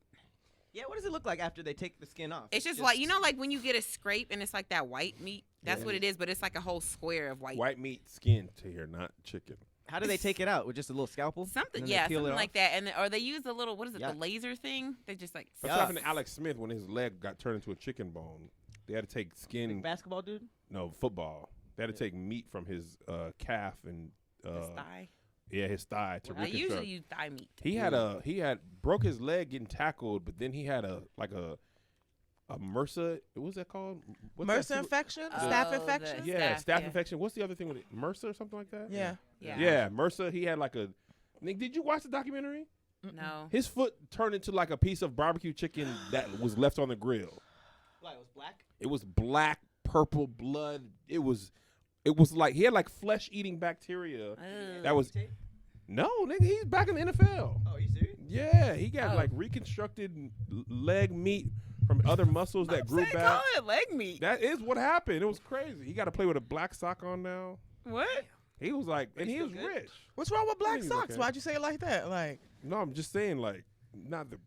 Yeah, what does it look like after they take the skin off? It's just like like when you get a scrape and it's like that white meat. That's what it is, but it's like a whole square of white. White meat skin to here, not chicken. How do they take it out? With just a little scalpel? Something, And then they yeah, peel it something off? like that, and or they use a little, what is it, Yuck. the laser thing? They just like. That's what happened to Alex Smith when his leg got turned into a chicken bone. They had to take skin. Big basketball dude? No, football. They had to take meat from his calf and His thigh. yeah, his thigh to I reconstruct. usually use thigh meat. He had broke his leg getting tackled, but then he had a MRSA. What's that called? What's MRSA that? infection, Oh, staph the- infection. Yeah, Staph, staph yeah. infection. What's the other thing with it? MRSA or something like that? Yeah. Yeah. MRSA. He had like a. Nick, did you watch the documentary? No. His foot turned into like a piece of barbecue chicken that was left on the grill. Like it was black? It was black, purple blood. It was like he had like flesh eating bacteria. Ugh. That was no, nigga. He's back in the NFL. Oh, are you serious? Yeah, he got Oh. like reconstructed leg meat from other muscles that grew Say, back. call it leg meat. That is what happened. It was crazy. He got to play with a black sock on now. What? He was like, and he he was still good? rich. What's wrong with black He's socks? okay. Why'd you say it like that? Like, No, I'm just saying like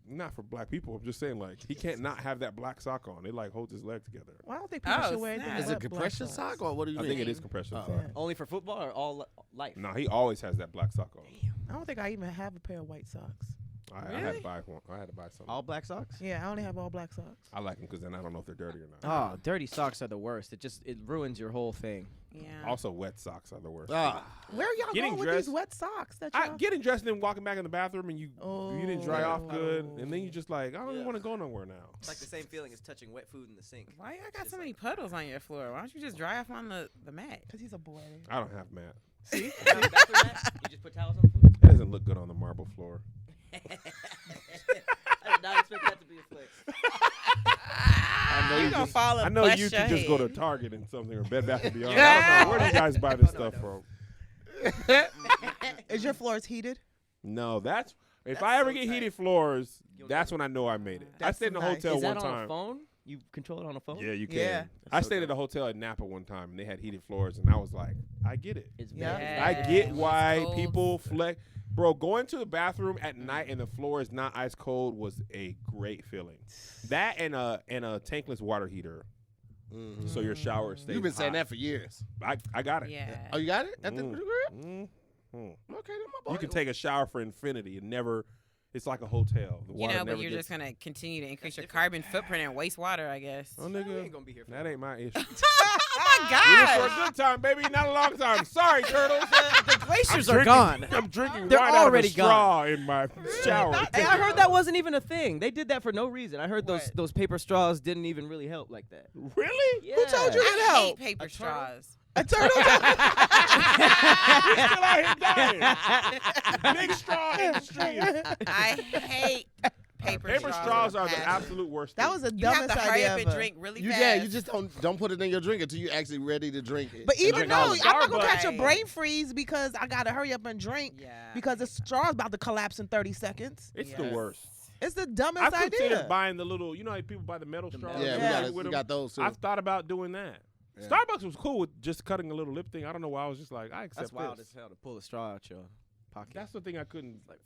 not for black people. I'm just saying like he can't not have that black sock on. It like holds his leg together. why don't they people Oh, should wear snap. anything Is it but black compression socks? sock or what do you I mean? think it is compression Oh. sock. Yeah. Only for football or all life? No, he always has that black sock on. I don't think I even have a pair of white socks. I had Really? to buy one. I had to buy something. All black socks? Yeah, I only have all black socks. I like them because then I don't know if they're dirty or not. Oh, dirty socks are the worst. It ruins your whole thing. Yeah. Also, wet socks are the worst. Ah, Where are y'all Getting going with dressed- these wet socks that I y'all? getting dressed and then walking back in the bathroom and you didn't dry off good, Oh. and then you just like I don't even Yeah. want to go nowhere now. It's like the same feeling as touching wet food in the sink. Why I got so many puddles on your floor? Why don't you just dry off on the mat? Because he's a boy. I don't have Matt. See? You just put towels on the floor? That doesn't look good on the marble floor. I did not expect that to be a flex. I know You you gonna just- fall and I know bust you your can just go to head. Target and something or Bed Bath & Beyond. Yeah. I don't know where do you guys buy this stuff from. Is your floors heated? No, that's if That's I ever so get tight. heated floors, You'll that's when I know I made it. I That's stayed in a nice. hotel Is that one on time. a phone? You control it on a phone? Yeah, you can. Yeah. I so stayed at dope. a hotel in Napa one time and they had heated floors and I was like, I get it. It's Yeah. bad. I get when it's why cold. people flex. Bro, going to the bathroom at night and the floor is not ice cold was a great feeling. That and a tankless water heater, mhm. so your shower stays. You've been saying hot. that for years. I got it. Yeah. Oh, you got it at the Mm. crib? Mm. Okay, then my boy. You can take a shower for infinity and never It's like a hotel. The You water know, but never you're gets- just gonna continue to increase your carbon footprint and waste water, I guess. Oh, We nigga, ain't gonna be here for that ain't my issue. Oh my We're here for God! a good time, baby, not a long time. Sorry, turtles. The glaciers are drinking- gone. I'm drinking They're wine out of a already straw in my shower. Hey, I heard that wasn't even a thing. They did that for no reason. I heard What? those paper straws didn't even really help like that. Really? Yeah. Who told you I it hate helped? paper straws. A turtle? We're still out here dying. Big straw industry. I hate paper Straws are the with absolute worst. That thing. was the You have dumbest to hurry idea up and ever. drink really You fast. yeah, you just don't put it in your drink until you actually ready to drink it. But And even drink though all I'm of it. not gonna catch a Right. brain freeze because I gotta hurry up and drink Yeah. because the straw's about to collapse in 30 seconds. It's the Yes. worst. It's the dumbest I've considered idea. buying the little, you know how people buy the metal straws? Yeah, Yeah. we got those too. I've thought about doing that. Yeah. Starbucks was cool with just cutting a little lip thing. I don't know why I was just like, I accept That's wild this. as hell to pull a straw out your pocket. That's the thing I couldn't. Like,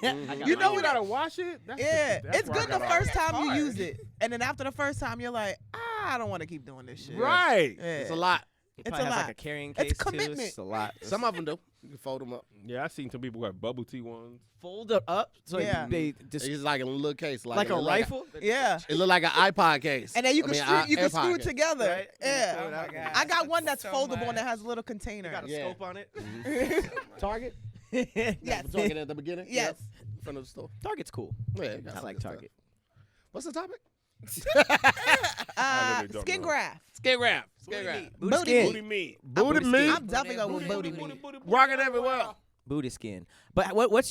Mhm. You know you what gotta wash it. That's Yeah, that's it's where I good the got off. first time you hard. use it, and then after the first time you're like, I don't want to keep doing this shit. Right. Yeah. It's a lot. It It's probably a has lot. like a carrying It's case too. commitment. It's a lot. Some of them do. You can fold them up. Yeah, I've seen some people who have bubble tea ones. fold it up so Yeah. they just It's like a little case, like a rifle. Yeah. It look like an iPod case. And then you I can mean, screw, you can AirPod screw it case. together. Right? Yeah. Oh my God. I got one that's So foldable and much. it has a little container. Got a Yeah. scope on it. Target. Yes. We're talking at the beginning. Yes. Yep. In front of the store. Target's cool. Yeah, it got I some like good stuff. Target. What's the topic? literally don't Skin know. graft. Skin wrap. Booty Skin wrap. meat. Booty Booty skin. Booty meat. Booty Booty meat. I'm definitely going with booty meat. Rocking everywhere. Booty skin. But what's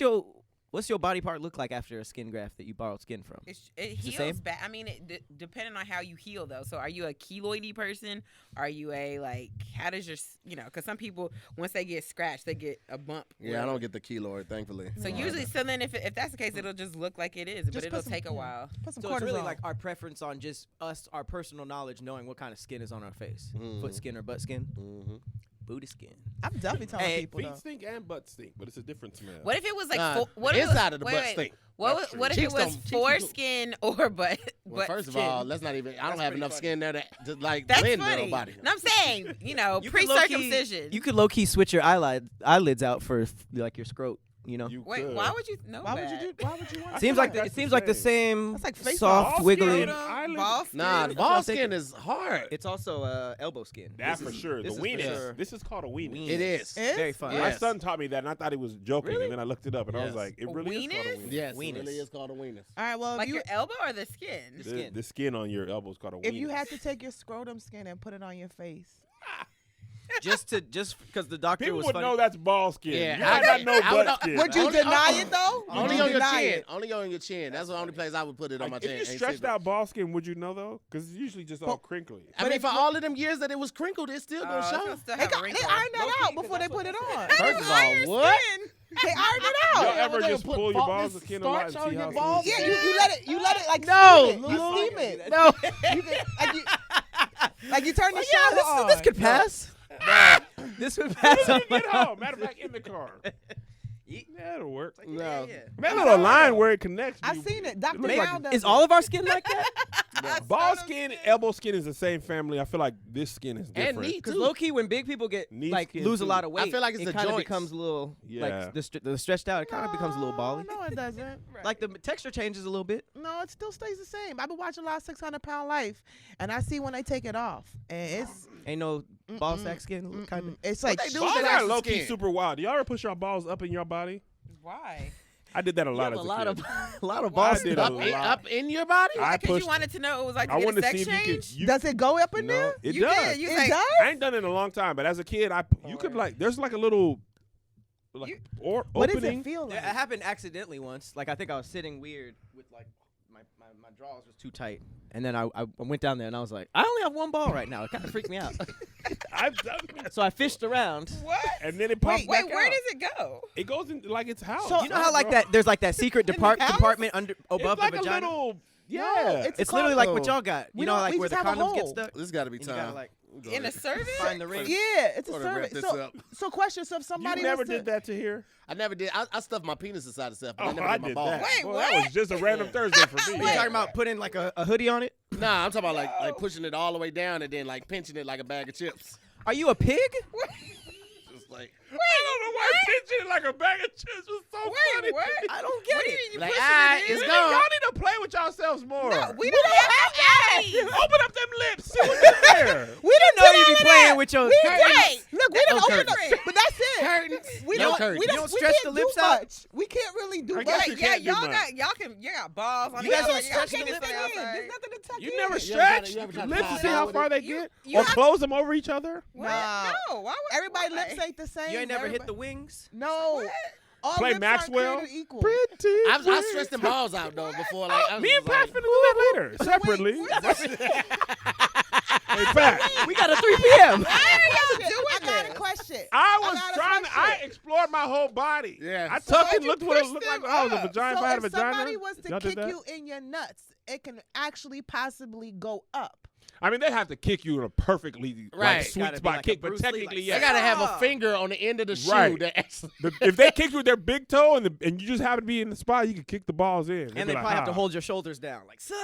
your body part look like after a skin graft that you borrowed skin from? It the heals same? back. I mean, depending on how you heal, though. So, are you a keloidy person? Are you a how does your Because some people once they get scratched, they get a bump. Yeah, I don't get the keloid, thankfully. So usually, then if that's the case, it'll just look like it is, but Just it'll put some- take a yeah. while. Put some So cortisone. it's really like our preference on just us, our personal knowledge, knowing what kind of skin is on our face. Foot skin or butt skin. Mm-hmm. Booty skin. I'm definitely telling Hey, people Feet though. stink and butt stink, but it's a different smell. What if it was like the inside of the butt stink. What That's if true. it was Cheeks don't- foreskin or butt? Well, butt first of skin? all, let's not even. I don't have enough skin there to like That's blend with funny. nobody. No, I'm saying You could low-key- pre-circumcision. You could low key switch your eyelids out for like your scrot. You know. You Wait, could. why would you know Why that? would you do? Why would you want? Seems feel like like it that's seems the like the same. same That's like face soft, off. wiggly. Ball skin, Ball Nah, the skin? ball I'll take skin it. is hard. It's also elbow skin. That This for is- sure. The this is for weenus. sure. This is called a weenus. It is. It's Very fun. Yeah. My Yes. son taught me that, and I thought he was joking. Really? And then I looked it up, and I was Yes. like, it A really is called a weenus? weenus. Yes, Weenus. it really is called a weenus. All right. Well, Like if you your elbow or the skin? The The, skin. the skin on your elbow is called a weenus. if you had to take your scrotum skin and put it on your face, just because the doctor People was would funny. know that's ball skin. Yeah, You might not know I would butt skin. would you Only- deny it though? Would Only you on your deny chin. it? Only on your chin. That's the only place I would put it on my chin. If you Ain't stretched secret. out ball skin, would you know though? Because it's usually just all crinkly. I mean, for all of them years that it was crinkled, it's still gonna it's show. gonna still They, have a got, they wrinkle. ironed that Low-key, out 'cause before they that's put it what on. First of all, what? They ironed it Y'all out. ever they just put pull your balls faultless of skin a lot and starch on see your how balls? smooth Yeah, it is? you let it like No, steam it. You Lou. steam it. No. You can, like you turn your Yeah, shower on. this could pass. This would pass. When on you get my- home. Matter of fact, in the car. That'll work. No. That little line where it connects. I seen it. Dr. look Brown does Is it. all of our skin like that? Ball skin, elbow skin is the same family. I feel like this skin is different. And knee Because too. low key, when big people get Knee like skin, lose a too. lot of weight, I feel like it's it the kind of joints. becomes a little Yeah. like the stretched out. It kind of becomes a little bally. No, it doesn't. Like the texture changes a little bit. No, it still stays the same. I've been watching a lot of 600-pound Life, and I see when they take it off, and it's Ain't no ball sack skin kind of. it's like they do Balls with are the low key skin? super wild. Do y'all ever push your balls up in your body? Why? I did that a You lot have as a a lot kid. of a lot of Well, I balls. did a Up lot. up in your body? I Because you pushed. wanted to know it was like I to get wanted a to sex see if you change? could. You, does it go up in no, there? it You does. did. You It like, does? I ain't done it in a long time, but as a kid, you could like. There's like a little, like or What does opening. it feel like? It happened accidentally once. Like I think I was sitting weird with like my drawers was too tight, and then I went down there and I was like, I only have one ball right now. It kind of freaked me out. I've done it. So I fished around. what? And then it pops Wait, back where out. does it go? It goes in like its house. So- You know how like that? There's like that secret house? compartment under It's above like the a vagina. little. No, Yeah. It's literally like called- what y'all got. We You know, don't- like we where the just have a condoms get hole. stuck. This got to be And you gotta time. like In a cervix? find the ring. Yeah, it's a Gonna wrap service. this So, up. so question. So if You somebody never was to, did that to here. I never did. I stuffed my penis inside the stuff, but Oh, I never I did my did balls. that. Wait, Well, what? that was just a random Thursday for me. You talking about putting like a hoodie on it? Nah, I'm talking about like pushing it all the way down and then like pinching it like a bag of chips. Are you a pig? Just like. I don't know why pitching like a bag of chips was so funny. What? I don't get it. You Like, pushing all right, it in? it's Y'all gone. need to play with yourselves more. No, we don't have eyes. Open up them lips. See what's in there. We didn't know you be playing with your Right. Look, we didn't No open curtains. up. But that's it. Curtains. We No don't. curtains. We You don't don't we stretch can't the lips do out? much. We can't really do I much. guess you can't do y'all much. got y'all got balls on You y'all. guys don't Y'all stretch the can't lips stay in. outside. There's nothing to tuck You in. never You stretch ever tried to lips to tie see down how with far it? they You- get? you Or have- close them over each other? What? Nah. No, why would Everybody why? lips ain't the same. You ain't never hit Everybody- the wings? No. All Play lips Maxwell? aren't created equal. Pretty. I stretched them balls out though before. Like I was Me and just Pat like, finna do that later, separately. Hey, Pat. We got a 3 p.m. I got a question. I was got a trying to, I question. explored my whole body. Yeah. I So tucked why'd and you looked what it push looked like. them I was a up? vagina. So If I had a if vagina. somebody was to Y'all did kick that? you in your nuts, it can actually possibly go up. I mean, they have to kick you in a perfectly Right. like, sweet Gotta be spot like a kick, but Bruce Lee, technically, like, yeah. I gotta have a Yeah. finger on the end of the shoe. Right. That actually, If they kick you with their big toe and you just happen to be in the spot, you can kick the balls in. And they probably have to hold your shoulders down. Like, so.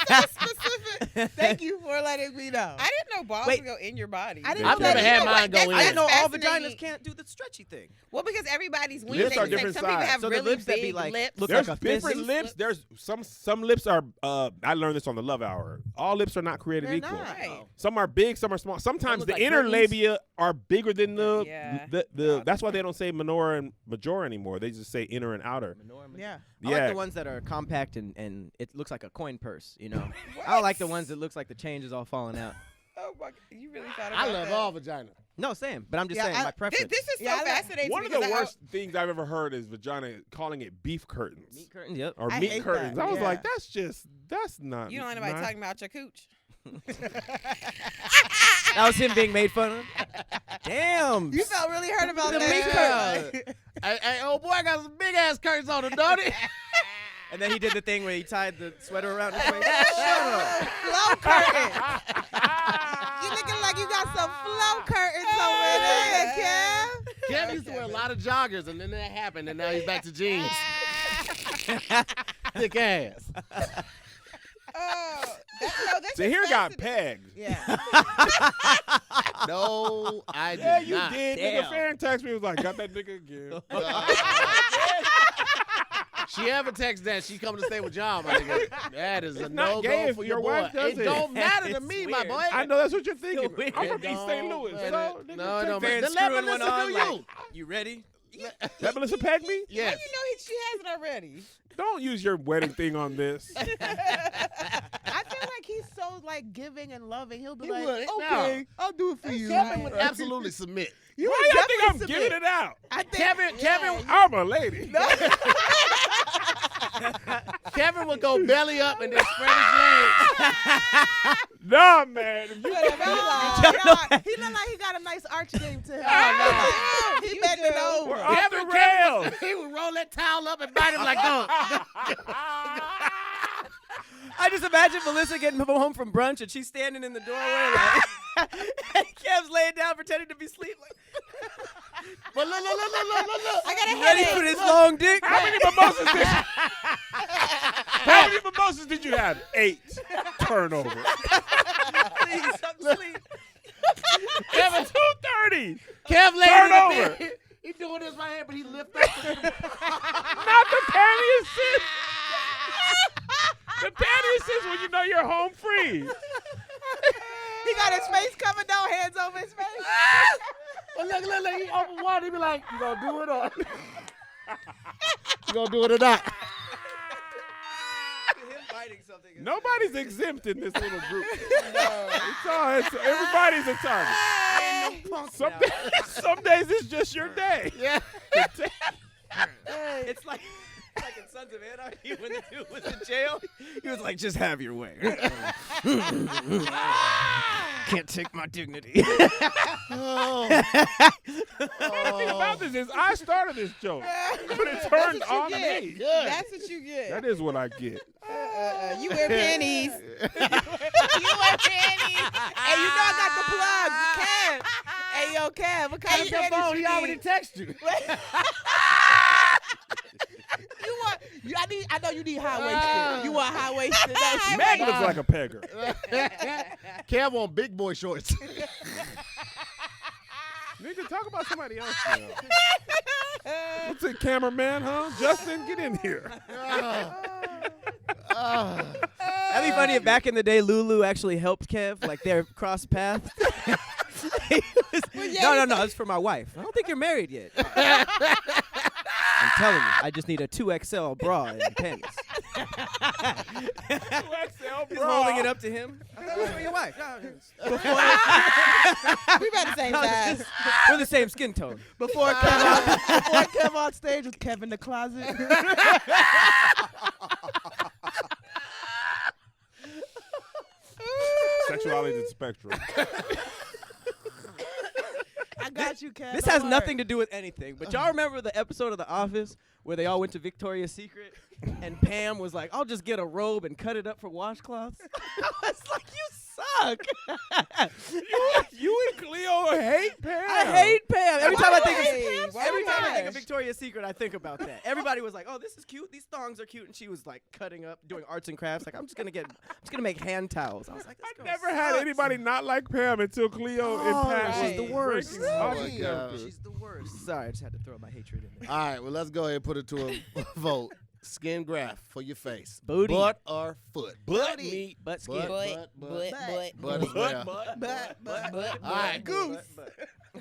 Specific. Thank you for letting me know. I didn't know balls Wait. would go in your body. I didn't I've know never that. had You know mine what? go in. That's I didn't know all fascinating. vaginas can't do the stretchy thing. Well, because everybody's wings Lips they are like, different some people size. have So the really lips that big be like, lips. look There's like a different fist. lips. There's some lips are. I learned this on the Love Hour. All lips are not created They're equal. not. Right. Some are big, some are small. Sometimes look the like inner curtains. labia are bigger than the Yeah. the. That's why they don't say minora and majora anymore. They just say inner and outer. Yeah. I like the ones that are compact and it looks like a coin purse, you know. I don't like the ones that looks like the change is all falling out. Oh my! You really thought about I love that. all vagina. No, same. But I'm just Yeah, saying my preference. This is so Yeah, I like- fascinating. One of because the I- worst things I've ever heard is vagina calling it beef curtains Meat curtains, yep. or I meat hate curtains. that, I was yeah. like, that's not. You don't want anybody nice. talking about your cooch. That was him being made fun of. Damn. You felt really hurt about The that. meat too. Hey, old boy got some big ass curtains on it, don't he? And then he did the thing where he tied the sweater around his waist. Shut up. Flow curtain. You looking like you got some flow curtains over there, Kev. Kev used to wear a lot of joggers, and then that happened, and now he's back to jeans. Thick ass. Oh, that's So here got pegged. Yeah. No, I did Yeah, you not. did. Damn. Nigga Farron texted me. Was like, got that nigga again. She ever text that she coming to stay with John, my nigga. That is a It's not no gay go if for your your boy. wife does It it. don't matter to It's me, my weird. boy. I know that's what you're thinking. weird. I'm from It East St. don't Louis. matter. So, nigga, No, it take don't that. Farron Then let screwing one Melissa on do like, you. you ready? Let Melissa peg me? How Yes. you know she hasn't already? Don't use your wedding thing on this. I feel like he's so like giving and loving. He'll be He like, would. okay, I'll do it for you. Kevin would absolutely submit. You Why would y'all think I'm definitely giving submit. it out? I think Kevin, I'm a lady. Kevin would go belly up and then spread his legs. Nah, man. If you He look like he got a nice arch game to him. Oh, no. He You bent it do. over. We're off the Kevin rails. he would roll that towel up and bite him like, oh. I just imagine Melissa getting home from brunch and she's standing in the doorway like, and Kev's laying down pretending to be asleep. Like, But look. I got a ready headache. for this long dick? How many mimosas did you? How many mimosas did you have? 8. Turnover. Please, I'm asleep. It's 2:30. Kev laid Turn in the over. bed. He doing this right here, but he lift up. Not the panty assist. The panty assist when you know you're home free. He got his face covered, no hands over his face. But look, he open water. He be like, you gonna do it or you gonna do it or not? Him biting something. Nobody's exempt in this little group. Everybody's a target. Some days it's just your day. Yeah. It's like in Sons of Anarchy when the dude was in jail. He was like, just have your way. Can't take my dignity. Oh. The thing about this is I started this joke, but it turned on me. Good. That's what you get. That is what I get. You wear panties. You wear panties. Hey, you know I got the plug. Kev. Hey, yo, Kev, what kind of Your panties phone, you he already need? texted you. I know you need high-waisted. You want high-waisted. don't you? Meg looks like a pegger. Kev on big boy shorts. Nigga, talk about somebody else now. What's it, cameraman, huh? Justin, get in here. That'd be funny if back in the day Lulu actually helped Kev, like they're cross paths. No, it's for my wife. I don't think you're married yet. I'm telling you, I just need a 2XL bra and panties. 2XL He's bra. holding it up to him. I thought it was for your wife. We about the same size. We're the same skin tone. Before Kev on stage with Kev in the closet. Sexuality is a spectrum. I got you, Kev. This Don't has worry. nothing to do with anything, but y'all remember the episode of The Office where they all went to Victoria's Secret and Pam was like, I'll just get a robe and cut it up for washcloths? I was like, you suck. You and Cleo hate Pam. I hate Pam. Every time I think Why? of every time I think Why? of Victoria's Secret, I think about that. Everybody was like, "Oh, this is cute. These thongs are cute," and she was like cutting up, doing arts and crafts. Like, I'm just gonna make hand towels. I was like, this I girl never had sucks. anybody not like Pam until Cleo and Pam. she's the was worst. breaking all Really? the characters. She's the worst. Sorry, I just had to throw my hatred in there. All right, well, let's go ahead and put it to a vote. Skin graft for your face. Booty. Butt or foot? Butt meat. Butt skin. Butt as well. But. All right, Goose.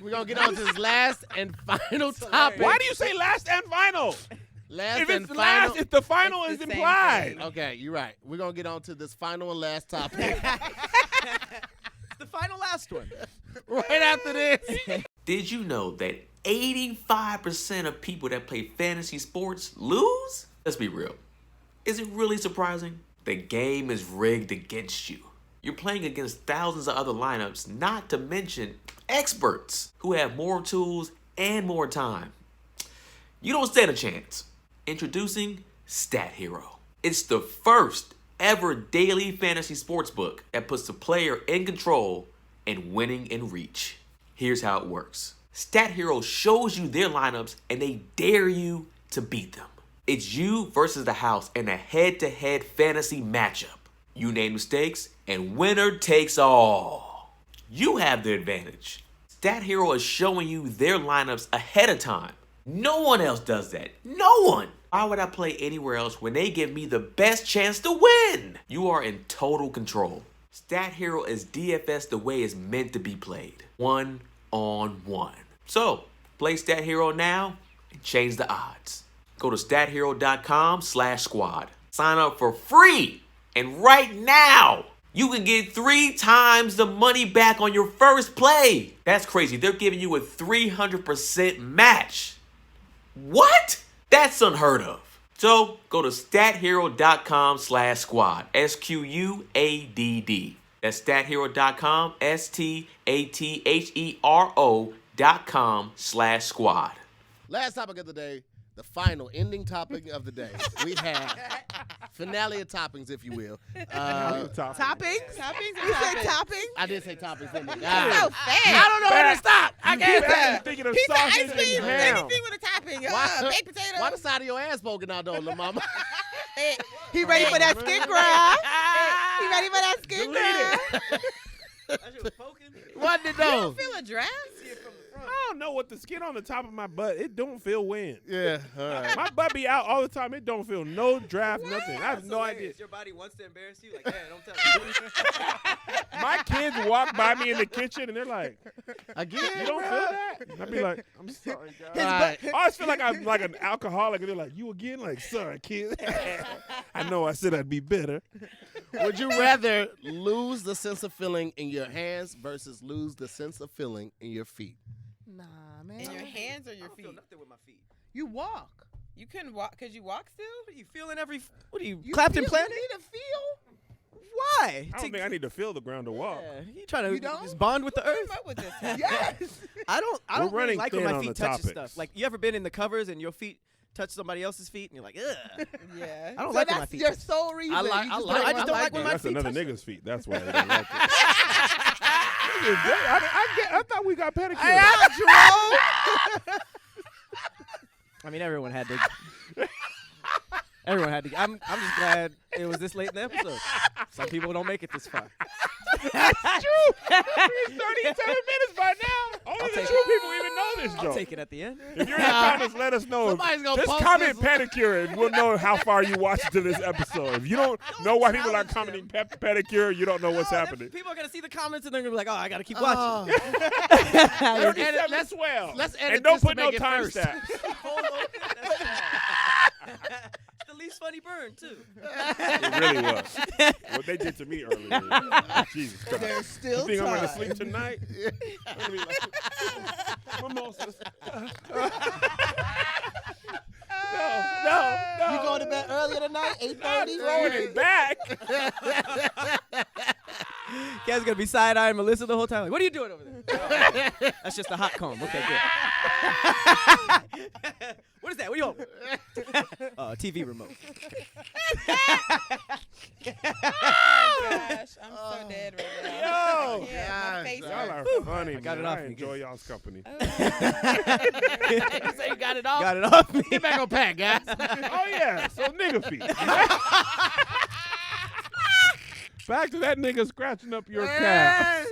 we're going to get on to this last and final topic. Why do you say last and final? Last If and it's final. last, if the final It's is the same implied. Okay, you're right. We're going to get on to this final and last topic It's the final last one. right after this. Did you know that 85% of people that play fantasy sports lose? Let's be real. Is it really surprising? The game is rigged against you. You're playing against thousands of other lineups, not to mention experts who have more tools and more time. You don't stand a chance. Introducing Stat Hero. It's the first ever daily fantasy sports book that puts the player in control and winning in reach. Here's how it works. Stat Hero shows you their lineups and they dare you to beat them. It's you versus the house in a head-to-head fantasy matchup. You name the stakes and winner takes all. You have the advantage. Stat Hero is showing you their lineups ahead of time. No one else does that. No one. Why would I play anywhere else when they give me the best chance to win? You are in total control. Stat Hero is DFS the way it's meant to be played. 1-on-1. So, play Stat Hero now and change the odds. Go to stathero.com/squad. Sign up for free. And right now, you can get 3 times the money back on your first play. That's crazy. They're giving you a 300% match. What? That's unheard of. So go to stathero.com/squad. SQUADD. That's stathero.com, STATHERO.com/squad. Last topic of the day, the final ending topic of the day. We have finale of toppings, if you will. Toppings? Toppings? You said toppings? I did say toppings, didn't I? So Ah. fast. I don't know where to stop. I can't I'm thinking of Pizza, sausage ice cream, and ham. anything with a topping. Why, Baked potato. why the side of your ass poking out, though, little mama? He ready for that skin grab. He ready for that skin grab. What did though? Feel a draft? I don't know what the skin on the top of my butt. It don't feel wind. Yeah, all right. My butt be out all the time. It don't feel no draft, nothing. I have no idea. Your body wants to embarrass you? Like, don't tell me. My kids walk by me in the kitchen and they're like, Again, "You don't feel that?" And I be like, "I'm sorry, guys." All right. I always feel like I'm like an alcoholic, and they're like, "You again?" Like, "Sorry, kid." I know I said I'd be better. Would you rather lose the sense of feeling in your hands versus lose the sense of feeling in your feet? Nah, man. In your hands or I your don't feel feet? nothing with my feet. You walk. You couldn't walk because you walk still? What are you feeling every? What are you, You Clapton feel- Planet? You need to feel. Why? I don't think I need to feel the ground to walk. Yeah, you trying You to don't? just bond with the earth? Come up with this. Yes. I don't We're really running like when thin my on feet the touches topics. stuff. Like, you ever been in the covers and your feet touch somebody else's feet and you're like, ugh. Yeah. I don't So like when my that's feet your touch. sole reason. I like- You I just like- don't I want just don't my like feet. when my That's feet another touch nigga's feet. That's why I don't like it. I thought we got pedicures. I mean, everyone had to. Everyone had to. I'm just glad it was this late in the episode. Some people don't make it this far. That's true. It's 37 minutes by now. Oh, many of the true people even know this I'll joke? take it at the end. If you're in the comments, let us know. Somebody's gonna Just post comment this. pedicure, and we'll know how far you watched to this episode. If you don't know why people are commenting pedicure, you don't know what's happening. People are gonna see the comments and they're gonna be like, "Oh, I gotta keep watching." Let's edit- edit let's- this well. let's edit and don't this to put no make it time first. stamps. It's the least funny burn too. It really was. What they did to me earlier. Jesus Christ. There's still You think I'm going to time. sleep tonight? I'm gonna be like, mimosas. No. You going to bed earlier tonight? 8:30. Throwing it back. Kev's gonna be side-eyeing Melissa the whole time. Like, what are you doing over there? That's just a hot comb. Okay, good. What is that? What do you want? TV remote. Gosh, I'm so dead right now. Yo. Yeah, my face Y'all hurts. are funny, I got man. it off I me. enjoy y'all's company. You say you got it off? Got it off me. Get back on pack, guys. Oh, yeah. So nigga feet. Back to that nigga scratching up your calf.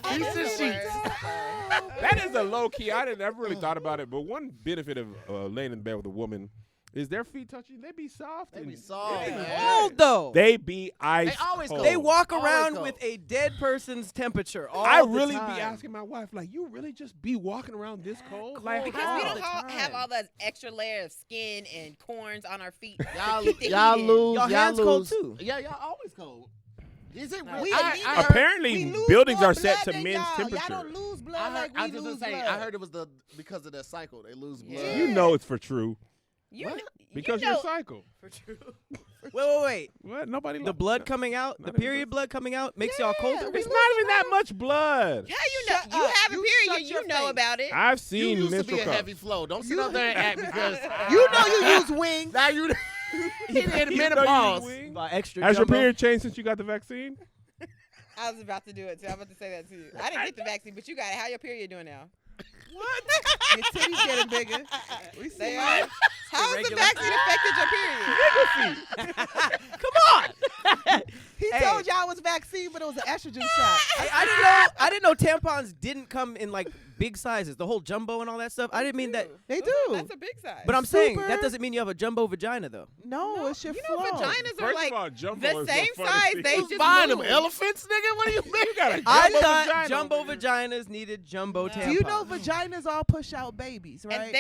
Piece of sheets. That is a low key. I never really thought about it, but one benefit of laying in bed with a woman is their feet touching. They be soft. They and be soft, man. Cold though. They be ice. They always cold. cold. They walk Always around cold. with a dead person's temperature all I the really time. be asking my wife, like, you really just be walking around this cold? Like, Because how? we all don't the have time. all that extra layer of skin and corns on our feet. Y'all, Keep the y'all heat in. lose. Y'all y'all hands lose. cold, too. Yeah, y'all always cold. Is it No. really? We Apparently, lose buildings more are set blood to than men's y'all. temperature. Y'all don't lose blood I heard, like I we was just lose saying. blood. I heard it was because of their cycle. They lose blood. Yeah. You know it's for true. You What? kn- Because you know, your cycle. For true. Wait. What? Nobody The loves blood that. coming out, Not the even period blood coming out makes y'all Yeah, colder. we It's not even that much blood. how you know? Shut You up. have a You period. shut your You know face. about it. I've You seen used to menstrual be a cups. heavy flow. Don't sit up there and act because You know you use wings. now you hit You know you menopause. wing? By extra Has your jumbo. period changed since you got the vaccine? I was about to do it too. I'm about to say that to you. I didn't get the vaccine, but you got it. How your period doing now? Your titties getting bigger. We see They it. are. How has the Irregular. vaccine affected your period? He told y'all it was vaccine, but it was an estrogen shot. I didn't know tampons didn't come in like big sizes, the whole jumbo and all that stuff. I didn't mean that. They Ooh, do. That's a big size. But I'm saying Super. that doesn't mean you have a jumbo vagina though. No, it's your you know, flow. vaginas are First like of all, jumbo the is same so funny. size. They Who's just buying them move. elephants, nigga? What do you mean? You got a I jumbo thought vagina jumbo over here. vaginas needed jumbo tampons. Do you know vaginas all push out babies, right? And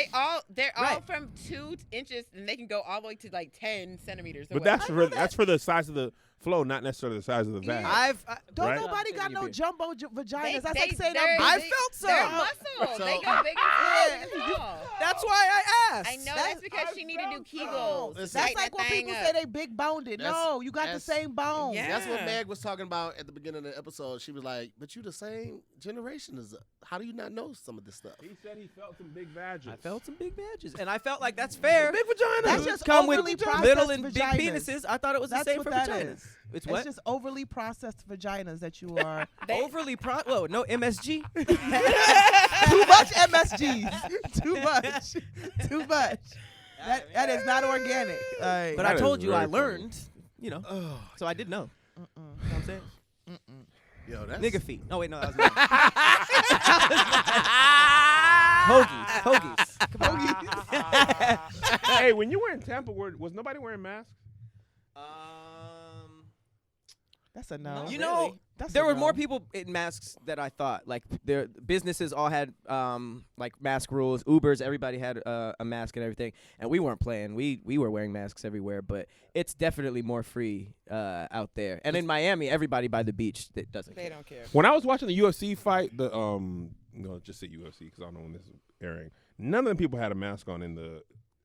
they're all Right. from 2 inches, and they can go all the way to like 10 centimeters. But away. that's for the size of the flow, not necessarily the size of the vag. Don't Right? nobody got no jumbo vaginas. That's They- like saying they're- I'm I big. felt so. They're muscle. So- They go big and small. That's why I asked. I know that's because she need to do Kegels. That's That's Tighten like that when thing people up. say they big boned. No, you got the that's- same bone. Yeah. That's what Meg was talking about at the beginning of the episode. She was like, "But you the same generation as. How do you not know some of this stuff?" He said he felt some big vages. I felt some big badges, and I felt like that's fair. Big vagina. That's Dudes just come with overly processed little and big vaginas. penises. I thought it was That's the same what for that vaginas. is. It's what? It's just overly processed vaginas that you are. Overly whoa, no MSG. Too much MSGs. Too much. Too much. That is not organic. Like, But I That told is you very I funny. learned, you know, so I did know. You know what I'm saying? Yo, that's Nigga feet. No, wait, no, that was mine. Hoagies. Come on. Hey, when you were in Tampa, was nobody wearing masks? that's a no. You know, That's there a were no. more people in masks that I thought. Like, their businesses all had like mask rules. Ubers, everybody had a mask and everything, and we weren't playing. We were wearing masks everywhere, but it's definitely more free out there. And in Miami, everybody by the beach that doesn't. They care. don't care. When I was watching the UFC fight, just say UFC because I don't know when this is airing. None of them people had a mask on in the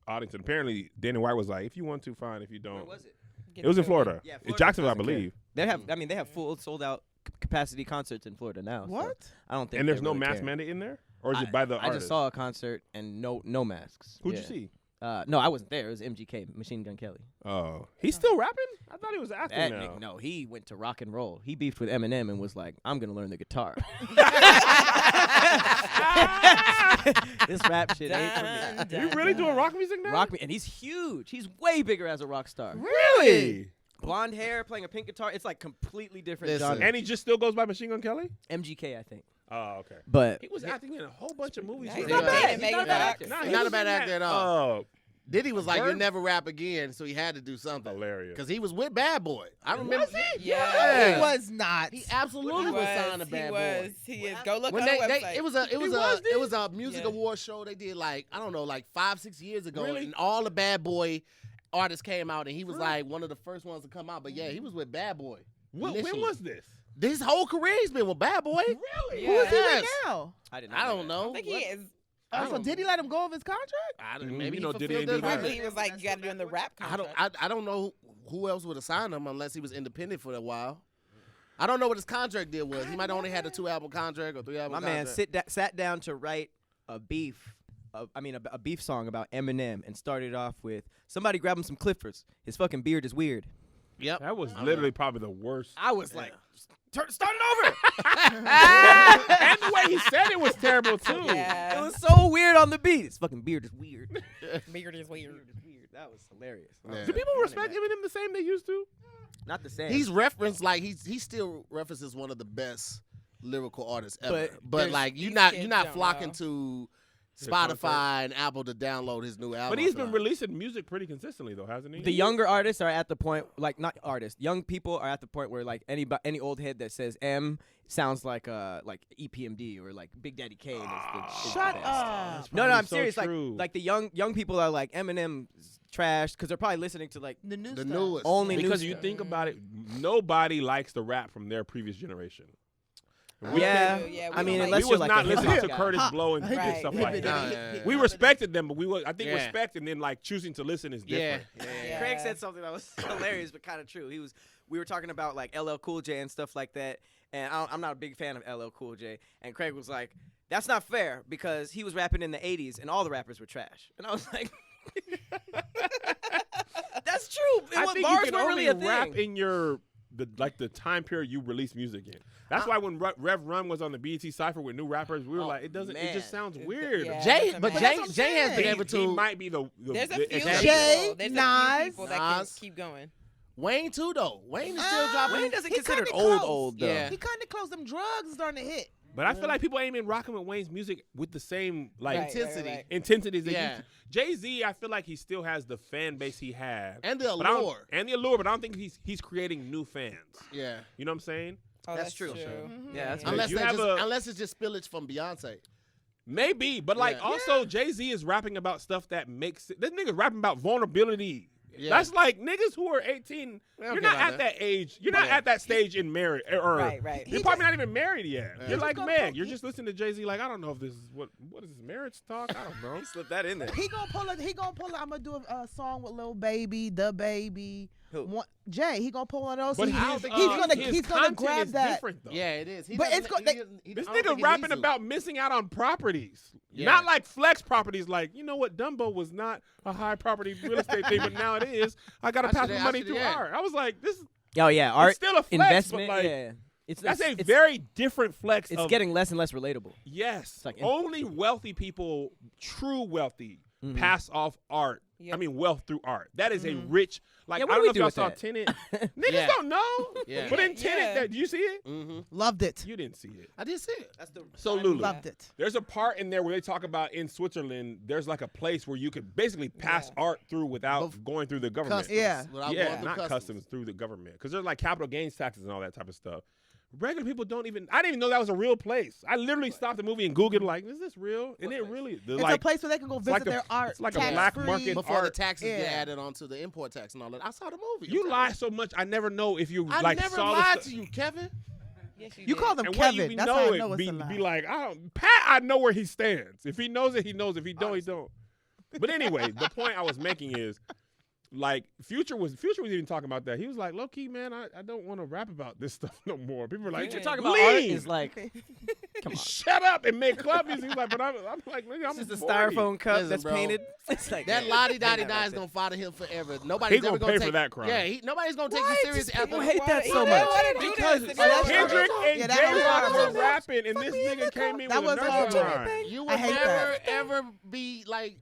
audience, and apparently Danny White was like, "If you want to, fine. If you don't." Where was it? It was in Florida. Yeah, In Florida Jacksonville, I doesn't care. believe. They have. I mean, they have full sold out capacity concerts in Florida now. so What? I don't think. And there's they no really mask care. mandate in there, or is it by the I artist? just saw a concert and no masks. Who'd Yeah. you see? No, I wasn't there. It was MGK, Machine Gun Kelly. Oh, he's still rapping? I thought he was acting That now. nigga, no, he went to rock and roll. He beefed with Eminem and was like, "I'm gonna learn the guitar." This rap shit ain't for me. You really doing rock music now? Rock me, and he's huge. He's way bigger as a rock star. Really? Blonde hair, playing a pink guitar. It's like completely different Listen. genre. And he just still goes by Machine Gun Kelly? MGK, I think. Oh, okay. But He was acting in a whole bunch of movies. He's for not a bad while. at making Nah, He's he not a was bad in actor that, at all. uh, Diddy was like, "You'll Bird? never rap again," so he had to do something. Hilarious. Because he was with Bad Boy. I remember. Yeah. He was not. He absolutely was signed to Bad Boy. He is. Go look When on the website. it was a music Yeah. award show they did like I don't know like 5-6 years ago, Really? and all the Bad Boy artists came out, and he was like one of the first ones to come out. But yeah, he was with Bad Boy. When initially. was this? His whole career he's been with Bad Boy. Really? Who is he Yes. with now? I didn't. I don't know. I think he is. So did he let him go of his contract? I don't, Mhm. maybe You know he Diddy fulfilled ain't do his that. Probably right. he was like, you got to do in the rap contract. I don't know who else would have signed him unless he was independent for a while. I don't know what his contract deal was. He might have only had a 2-album contract or 3-album My contract. man sat down to write a beef song about Eminem and started off with somebody grab him some Cliffords. His fucking beard is weird. Yep. That was literally probably the worst. I was like, start it over. And the way he said it was terrible too. Yeah. It was so weird on the beat. His fucking beard is weird. Beard is weird. That was hilarious. Yeah. Do people respect Eminem the same they used to? Not the same. He's referenced like he still references one of the best lyrical artists ever. But there's- like these you're kids not don't flocking know. to His Spotify and Apple to download his new album. But he's so been like- releasing music pretty consistently though, hasn't he? the younger artists are at the point, like not artists, young people are at the point where like any old head that says M sounds like EPMD or like Big Daddy Kane. Is Shut the best. up. No, probably I'm so serious. true. Like the young people are like Eminem trash because they're probably listening to like The new the stuff. newest. only new because you stuff. think about it, nobody likes the rap from their previous generation. Yeah, Yeah, we I mean, don't unless we you're was like not a listening hip-hop to guy. Curtis Blow and Right. stuff like that. Yeah. We respected them, but I think Yeah. respect and then like choosing to listen is Yeah. different. Yeah. Craig said something that was hilarious but kind of true. We were talking about like LL Cool J and stuff like that, and I'm not a big fan of LL Cool J. And Craig was like, "That's not fair because he was rapping in the '80s and all the rappers were trash." And I was like, "That's true. I Bars think you can weren't only really a rap thing." in the time period you release music in. That's why when Rev Run was on the BET Cypher with new rappers, we were like, it man. just sounds weird. Yeah. Jay, That's but amazing. Jay has been He, able he to. might be the There's a the few exception. Jay, people. There's a Nas. few people that can Nas. keep going. Wayne too though. Wayne is still dropping. Wayne doesn't He consider kinda old close. though. Yeah. He kind of close. Them drugs starting to hit. But I feel like people ain't been rocking with Wayne's music with the same like Right, intensity. right. intensities that Yeah. Jay-Z, I feel like he still has the fan base he had. And the But I don't- allure. but I don't think he's creating new fans. Yeah. You know what I'm saying? Oh, That's true. Mm-hmm. Yeah, that's Unless you they have just, a- unless it's just spillage from Beyonce. Maybe, but like Yeah. also Jay-Z is rapping about stuff that makes it. This nigga's rapping about vulnerability. Yeah. That's like niggas who are 18. They don't You're care not about at that. that age. You're not Yeah. at that stage in marriage. Or Right, right. You're He probably not even married yet. Yeah. You're He like, just man, gonna- you're just listening to Jay-Z like, I don't know if this is what is this marriage talk? I don't know. Slip that in there. He gonna pull it. He gonna pull it. I'm gonna do a song with Lil Baby, the Baby. Who? Jay. He gonna pull one of those. But He- his, he's uh, gonna his he's gonna content grab is that. different, though. Yeah, it is. He But doesn't- it's go- he- they- he- This I don't think nigga he rapping needs to. about missing out on properties. Yeah. Not like flex properties like, you know what, Dumbo was not a high property real estate thing, but now it is. I got to I pass shoulda- my I money shoulda- through yeah. art. I was like, this is Oh yeah, art still a flex, investment. but like, Yeah, that's a it's- very different flex. It's of, getting less and less relatable. yes. like- Only wealthy people, true wealthy, Mhm. pass off art. Yep. I mean, wealth through art. That is a rich. Like Yeah, I what don't do know we if y'all do saw with Tenet. Niggas Yeah. don't know. Yeah. But in Tenet, Yeah. did you see it? Mm-hmm. Loved it. You didn't see it. I did see it. That's the So Lulu, Loved it. there's a part in there where they talk about in Switzerland, there's like a place where you could basically pass art through without Bef- going through the government. Customs. Yeah. Without Yeah, going through not customs through the government. Because there's like capital gains taxes and all that type of stuff. Regular people don't even. I didn't even know that was a real place. I literally stopped the movie and Googled like, is this real? And it really. It's like, a place where they can go visit like a- their art. it's like a tax black free. market Before the art. taxes get Yeah. added onto the import tax and all that. I saw the movie. you lie so much. I never know if you I like never saw lied the to you, Kevin. Yes, You did. call them And when Kevin. you That's know how I it, know it's be a lie. like, I don't. Pat, I know where he stands. If he knows it, he knows. If he don't, he don't. But anyway, the point I was making is, like, Future was even talking about that. He was like, low key, man, I don't want to rap about this stuff no more. People are like, Future Yeah. talking about art leave. is like, come on. Shut up and make club music. He's like, but I'm like, nigga, I'm This is a 40. styrofoam cup Listen, that's bro. painted. It's like That man, Lottie Dottie hate that Die right is there. gonna follow him forever. Nobody's He ever gonna gonna pay take for that crime. Yeah, nobody's gonna take What? you serious after. People hate that He so didn't much. wanna do Because this. that's Kendrick horrible. and Yeah, that J was Rock were horrible. rapping, and this nigga came in That with a was nursery horrible. rhyme. You I would hate never that. ever be like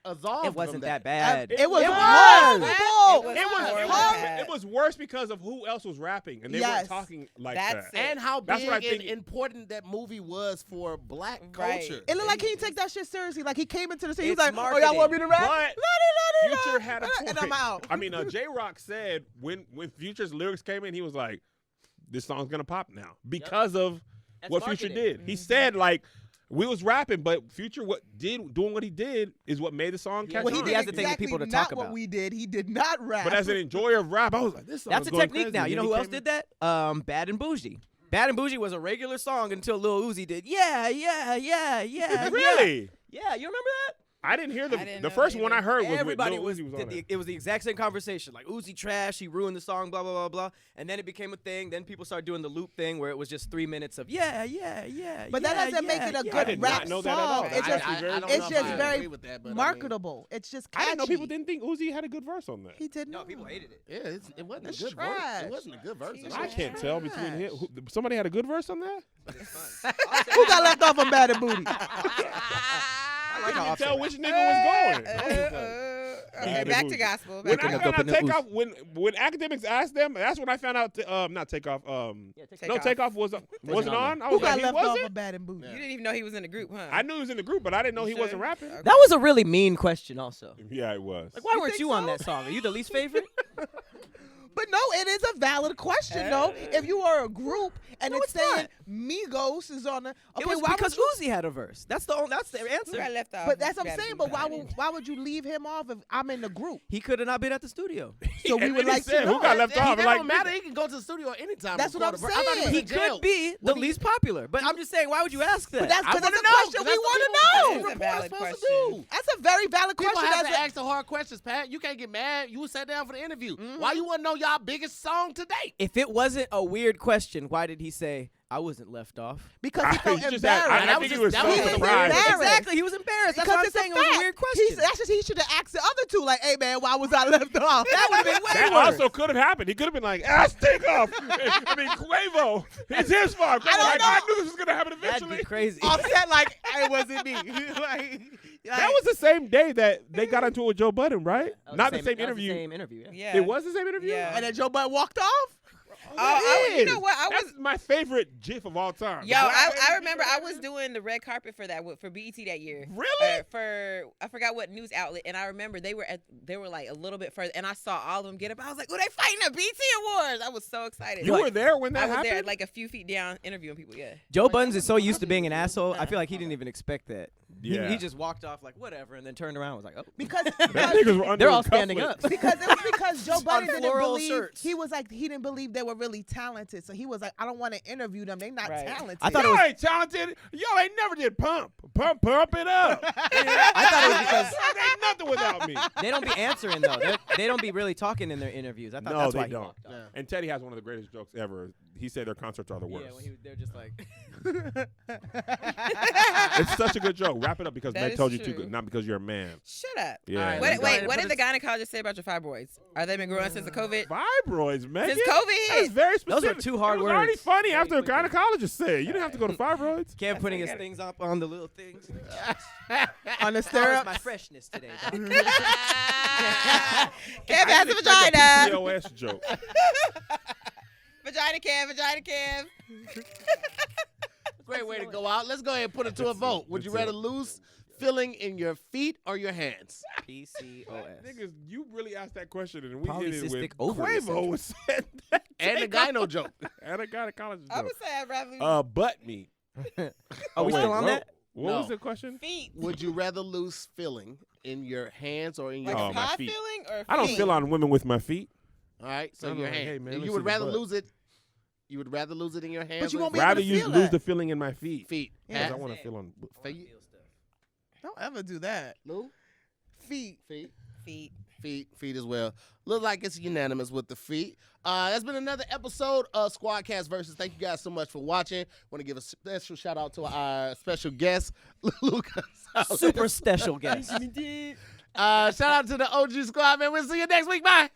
absolved It wasn't from that bad. It was It was. horrible. It was worse because of who else was rapping, and they Yes. weren't talking like That's that. it. And how That's big what I and think- important that movie was for black Right. culture. It looked like he didn't take that shit seriously. Like he came into the scene, he was It's like, "Oh, y'all want me to rap?" But Future had a point. And I'm out. I mean, J-Rock said when Future's lyrics came in, he was like, "This song's gonna pop now because of That's what Future marketing. did." He said like. We was rapping, but Future doing what he did is what made the song catch Well, on. he did has to think of exactly people to not talk what about. we did. He did not rap. But as an enjoyer of rap, I was like, this song That's is a going technique crazy. now. And You know then who he else came did that? Bad and Bougie. Bad and Bougie was a regular song until Lil Uzi did. Yeah. Really? Yeah, you remember that? I didn't hear I didn't the know first that one either. I heard was Everybody with Lil Uzi was on did it. it was the exact same conversation. Like Uzi trash, he ruined the song, blah blah blah blah, and then it became a thing. Then people started doing the loop thing where it was just 3 minutes of yeah. But that doesn't make it a I good did rap not know that at all. song. That's It's just, actually very I don't it's know if just I very agree with that, but I mean, marketable. It's just I catchy. didn't know people didn't think Uzi had a good verse on that. He did No, not. people hated it. yeah, it wasn't That's a good trash. verse. It wasn't a good verse. at I all. can't tell between him. Somebody had a good verse on that? Who got left off on Bad and Booty? I couldn't tell which nigga was going. Okay, back to gospel. When Back I to up found in out the Takeoff, when academics asked them, that's when I found out. Not Takeoff. Takeoff wasn't on. I Who was got like, he left off wasn't. of Bad and Booty? You didn't even know he was in the group, huh? I knew he was in the group, but I didn't know he You wasn't sure? rapping. Okay. That was a really mean question, also. Yeah, it was. Like, why weren't think you on so? that song? Are you the least favorite? But no, it is a valid question, though. If you are a group and it's saying Migos is on the, okay, it was why because would you? Uzi had a verse. That's the Who got answer. left off? But that's what I'm Bad and saying. Booty? But why would you leave him off if I'm in the group? He could have not been at the studio. So we And would then he like to said, know. who got left It off? don't Like, matter. He can go to the studio anytime. That's and what record I'm a verse. I thought saying. was He in jail. could be the least popular. But I'm just saying, why would you ask that? But that's I because wanna that's a know, question 'cause we that's want what to That know. is a Reporters valid supposed to question. do. That's a very valid People question. have to That's ask the hard questions, Pat. You can't get mad. You sat down for the interview. Mm-hmm. Why you want to know y'all biggest song to date? If it wasn't a weird question, why did he say I wasn't left off? because he felt You just had- embarrassed. I think he was that so was He was surprised. embarrassed. Exactly, he was embarrassed. That's Because what I'm it's a saying. It was a fact. weird question. That's just he should have asked the other two, like, "Hey man, why was I left off?" That would have been way That worse. also could have happened. He could have been like, ass take off. I mean, Quavo. It's his fault. I knew this was going to happen That'd eventually. be crazy. Offset like it wasn't me. like, That was the same day that they got into it with Joe Budden, right? That was Not the same that was interview. Same interview. Yeah. Yeah. It was the same interview? Yeah. and then Joe Budden walked off. You know what? I was. That's my favorite GIF of all time. Yo, I remember I was doing the red carpet for that for BET that year. Really? For I forgot what news outlet, and I remember they were like a little bit further, and I saw all of them get up. I was like, "Oh, they fighting at BET Awards!" I was so excited. You were there when that I was happened? there, like a few feet down, interviewing people. Yeah. Joe Buttons is so used to being an asshole. I feel like he didn't even expect that. Yeah. He just walked off like whatever, and then turned around and was like, "Oh." Because That niggas were under They're all the standing cufflinks. up. because it was because Joe Budden didn't floral believe shirts. he was like he didn't believe they were really talented, so he was like, "I don't want to interview them. They're not Right. talented." I thought it Y'all was- ain't talented. Y'all ain't never did pump it up. I thought it was because They ain't nothing without me. they don't be answering though. They don't be really talking in their interviews. I thought No, that's they why he don't. walked off. And Teddy has one of the greatest jokes ever. He said their concerts are the worst. Yeah, when they're just like, It's such a good joke. Wrap it up because That Meg is told you too true. good, not because you're a man. Shut up. Yeah. All right, What, let's go ahead wait, and what put did the gynecologist say about your fibroids? Are they been growing since the COVID? Fibroids, man. Since COVID That is hit. very Those specific. are two hard It was already words. funny Very after a quickly. gynecologist said it. You didn't have to go to fibroids. Kev putting his things up on the little things. on the That stirrup. was my freshness today. Doc. Kev has a It's like vagina. PCOS joke. Vagina Kev. Great way to go out. Let's go ahead and put it to a vote. Would you rather lose feeling in your feet or your hands? PCOS. Niggas, you really asked that question and we hit it with Polycystic ovary Quavo was said that. And the gyno joke. And a gynecologist I joke. would say I'd rather lose Butt meat. Are we wait, still on what? that? What No. was the question? feet. Would you rather lose feeling in your hands or in your Like Oh, a my pie feet. feeling or I don't feet? feel on women with my feet. All right, so I'm your like, hand. hey, man, let me you see would the rather butt. lose it. You would rather lose it in your hands. you or won't be your able Rather to you feel lose that. the feeling in my feet. feet. Yeah. Because I want to feel on. Feet. Don't ever do that. Lou? Feet. Feet. Feet. Feet as well. Look like it's unanimous with the feet. That's been another episode of SquADcast Versus. Thank you guys so much for watching. Want to give a special shout out to our special guest, Lou Gonzalez. Super special guest. Shout out to the OG squad, man. We'll see you next week. Bye.